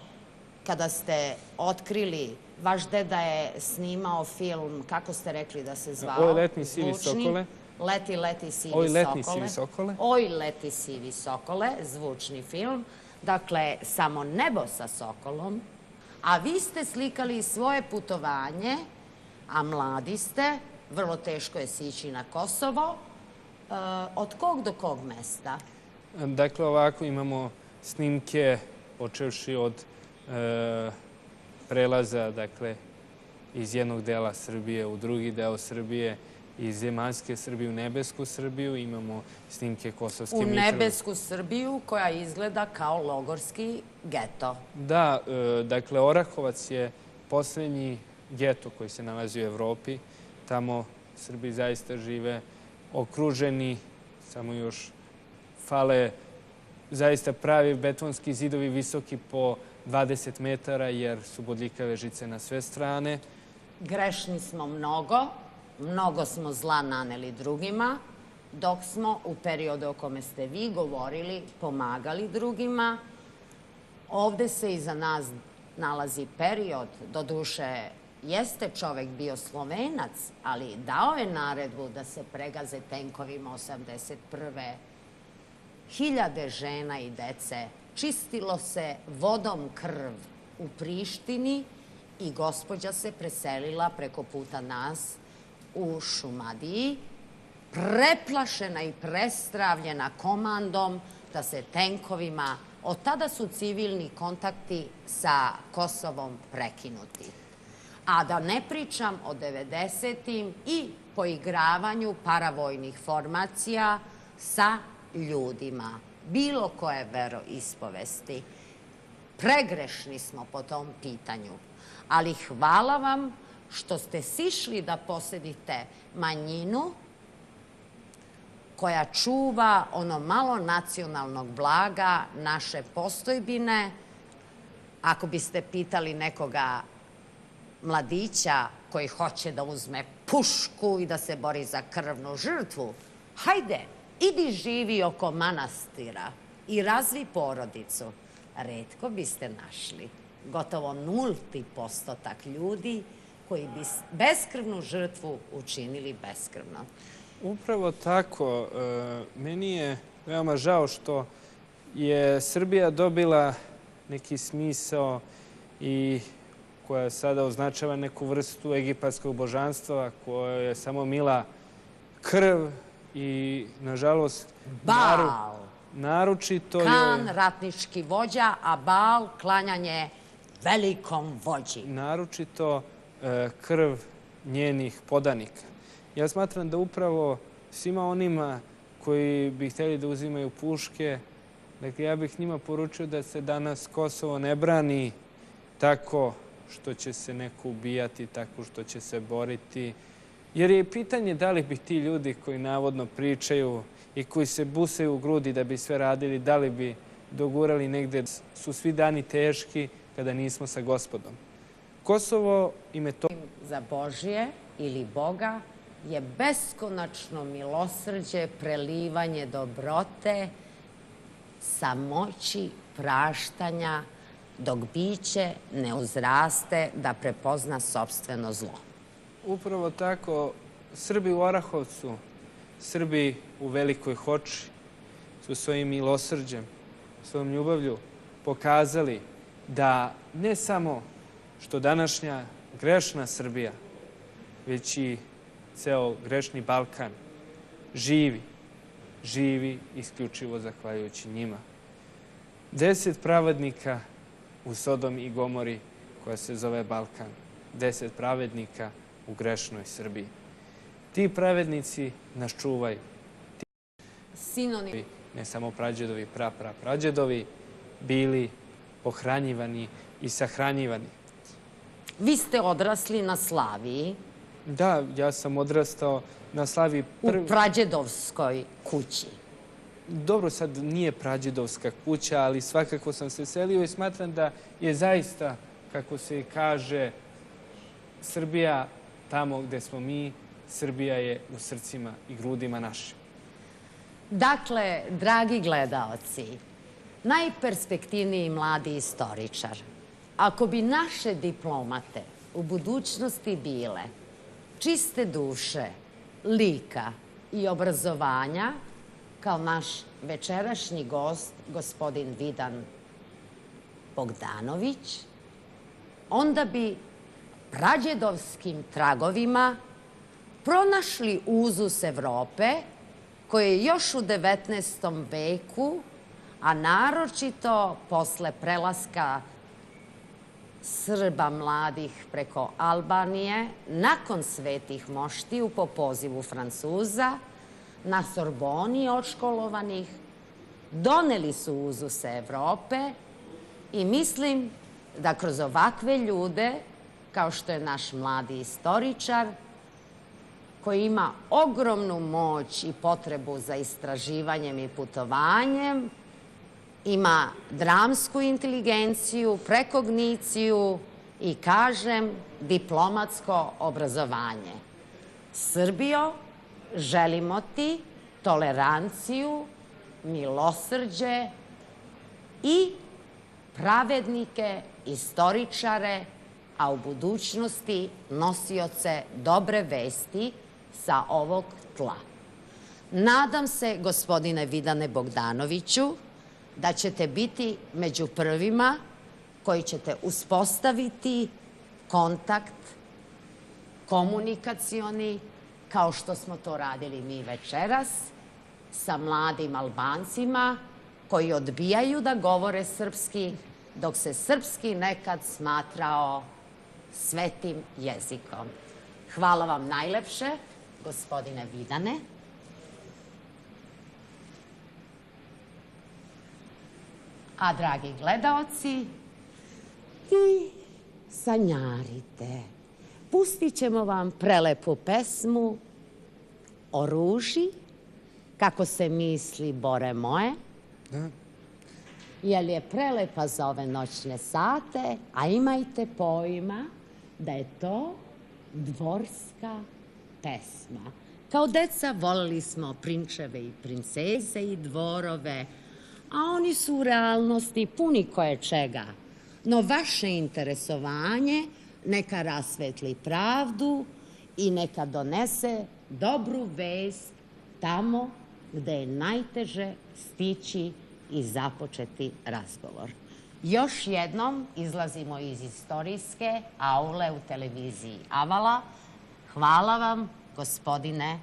kada ste otkrili, vaš deda je snimao film, kako ste rekli da se zvao?
Oj, letni sivi sokole.
Leti sivi sokole. Oj, leti sivi sokole, zvučni film. Dakle, samo nebo sa sokolom. A vi ste slikali svoje putovanje, a mladi ste, vrlo teško je sići na Kosovo. Od kog do kog mesta?
Dakle, ovako imamo snimke počevši od prelaza, dakle, iz jednog dela Srbije u drugi deo Srbije. iz zemaljske Srbije u nebesku Srbiju, imamo snimke Kosovske
U
Mitrovice.
nebesku Srbiju koja izgleda kao logorski geto.
Da, dakle, Orahovac je poslednji geto koji se nalazi u Evropi. Tamo Srbi zaista žive okruženi, samo još fale zaista pravi betonski zidovi visoki po 20 metara jer su bodljikave žice na sve strane.
Grešni smo mnogo, mnogo smo zla naneli drugima, dok smo u periodu o kome ste vi govorili pomagali drugima. Ovde se iza nas nalazi period, doduše jeste čovek bio Slovenac, ali dao je naredbu da se pregaze tenkovima 81. Hiljade žena i dece, čistilo se vodom krv u Prištini i gospođa se preselila preko puta nas u Šumadiji, preplašena i prestravljena komandom da se tenkovima, od tada su civilni kontakti sa Kosovom prekinuti. A da ne pričam o 90-im i poigravanju paravojnih formacija sa ljudima, bilo koje veroispovesti. Pregrešni smo po tom pitanju, ali hvala vam što ste sišli da posedite manjinu koja čuva ono malo nacionalnog blaga naše postojbine. Ako biste pitali nekoga mladića koji hoće da uzme pušku i da se bori za krvnu žrtvu, hajde, idi živi oko manastira i razvi porodicu. Retko biste našli gotovo 0% ljudi koji bi beskrvnu žrtvu učinili beskrvno.
Upravo tako. Meni je veoma žao što je Srbija dobila neki smisao i koja sada označava neku vrstu egipatskog božanstva koja je samo mila krv i, nažalost,
Baal.
Naročito
Kan, ratnički vođa, a Baal, klanjanje velikom vođi.
Naročito krv njenih podanika. Ja smatram da upravo svima onima koji bi hteli da uzimaju puške, dakle, ja bih njima poručio da se danas Kosovo ne brani tako što će se neko ubijati, tako što će se boriti. Jer je pitanje da li bi ti ljudi koji navodno pričaju i koji se busaju u grudi da bi sve radili, da li bi dogurali negde. Su svi dani teški kada nismo sa Gospodom. Kosovo i Metohija
Za Božje ili Boga je beskonačno milosrđe, prelivanje dobrote, samoći, praštanja, dok biće ne uzraste da prepozna sopstveno zlo.
Upravo tako, Srbi u Orahovcu, Srbi u Velikoj Hoči su svojim milosrđem, svojom ljubavlju pokazali da ne samo što današnja grešna Srbija, već i ceo grešni Balkan živi isključivo zahvaljujući njima. 10 pravednika u Sodomi i Gomori koja se zove Balkan, 10 pravednika u grešnoj Srbiji. Ti pravednici nas čuvaju.
Sinonim.
Ne samo prađedovi, prađedovi bili pohranjivani i sahranjivani.
Vi ste odrasli na Slaviji.
Da, ja sam odrastao na Slaviji.
U prađedovskoj kući.
Dobro, sad nije prađedovska kuća, ali svakako sam se selio i smatram da je zaista, kako se kaže, Srbija tamo gde smo mi, Srbija je u srcima i grudima našim.
Dakle, dragi gledaoci, najperspektivniji mladi istoričar, ako bi naše diplomate u budućnosti bile čiste duše, lika i obrazovanja, kao naš večerašnji gost, gospodin Vidan Bogdanović, onda bi prađedovskim tragovima pronašli uzus Evrope, koji je još u 19. veku, a naročito posle prelaska Srba mladih preko Albanije, nakon svetih moštiju po pozivu Francuza, na Sorboni odškolovanih, doneli su uzuse Evrope i mislim da kroz ovakve ljude, kao što je naš mladi istoričar, koji ima ogromnu moć i potrebu za istraživanjem i putovanjem, ima dramsku inteligenciju, prekogniciju i, kažem, diplomatsko obrazovanje. Srbijo, želimo ti toleranciju, milosrđe i pravednike, istoričare, a u budućnosti nosioce dobre vesti sa ovog tla. Nadam se, gospodine Vidane Bogdanoviću, da ćete biti među prvima koji ćete uspostaviti kontakt komunikacioni, kao što smo to radili mi večeras, sa mladim Albancima koji odbijaju da govore srpski, dok se srpski nekad smatrao svetim jezikom. Hvala vam najlepše, gospodine Vidane. A, dragi gledaoci, vi sanjarite. Pustit ćemo vam prelepu pesmu o ruži, kako se misli, Bore moje, jer je prelepa za ove noćne sate, a imajte pojma da je to dvorska pesma. Kao deca voleli smo prinčeve i princeze i dvorove, a oni su u realnosti puni koje čega. No vaše interesovanje neka rasvetli pravdu i neka donese dobru vest tamo gde je najteže stići i započeti razgovor. Još jednom izlazimo iz istorijske aule u televiziji Avala. Hvala vam, gospodine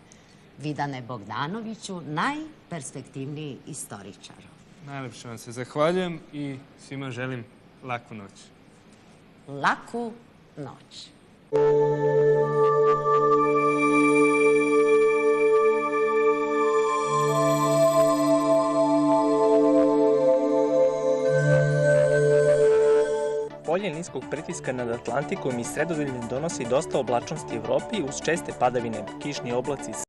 Vidane Bogdanoviću, najperspektivniji istoričar.
Najlepše vam se zahvaljujem i svima želim laku noć.
Laku noć.
Polje niskog pritiska nad Atlantikom i Sredozemljem donosi dosta oblačnosti Evropi uz česte padavine, kišni oblaci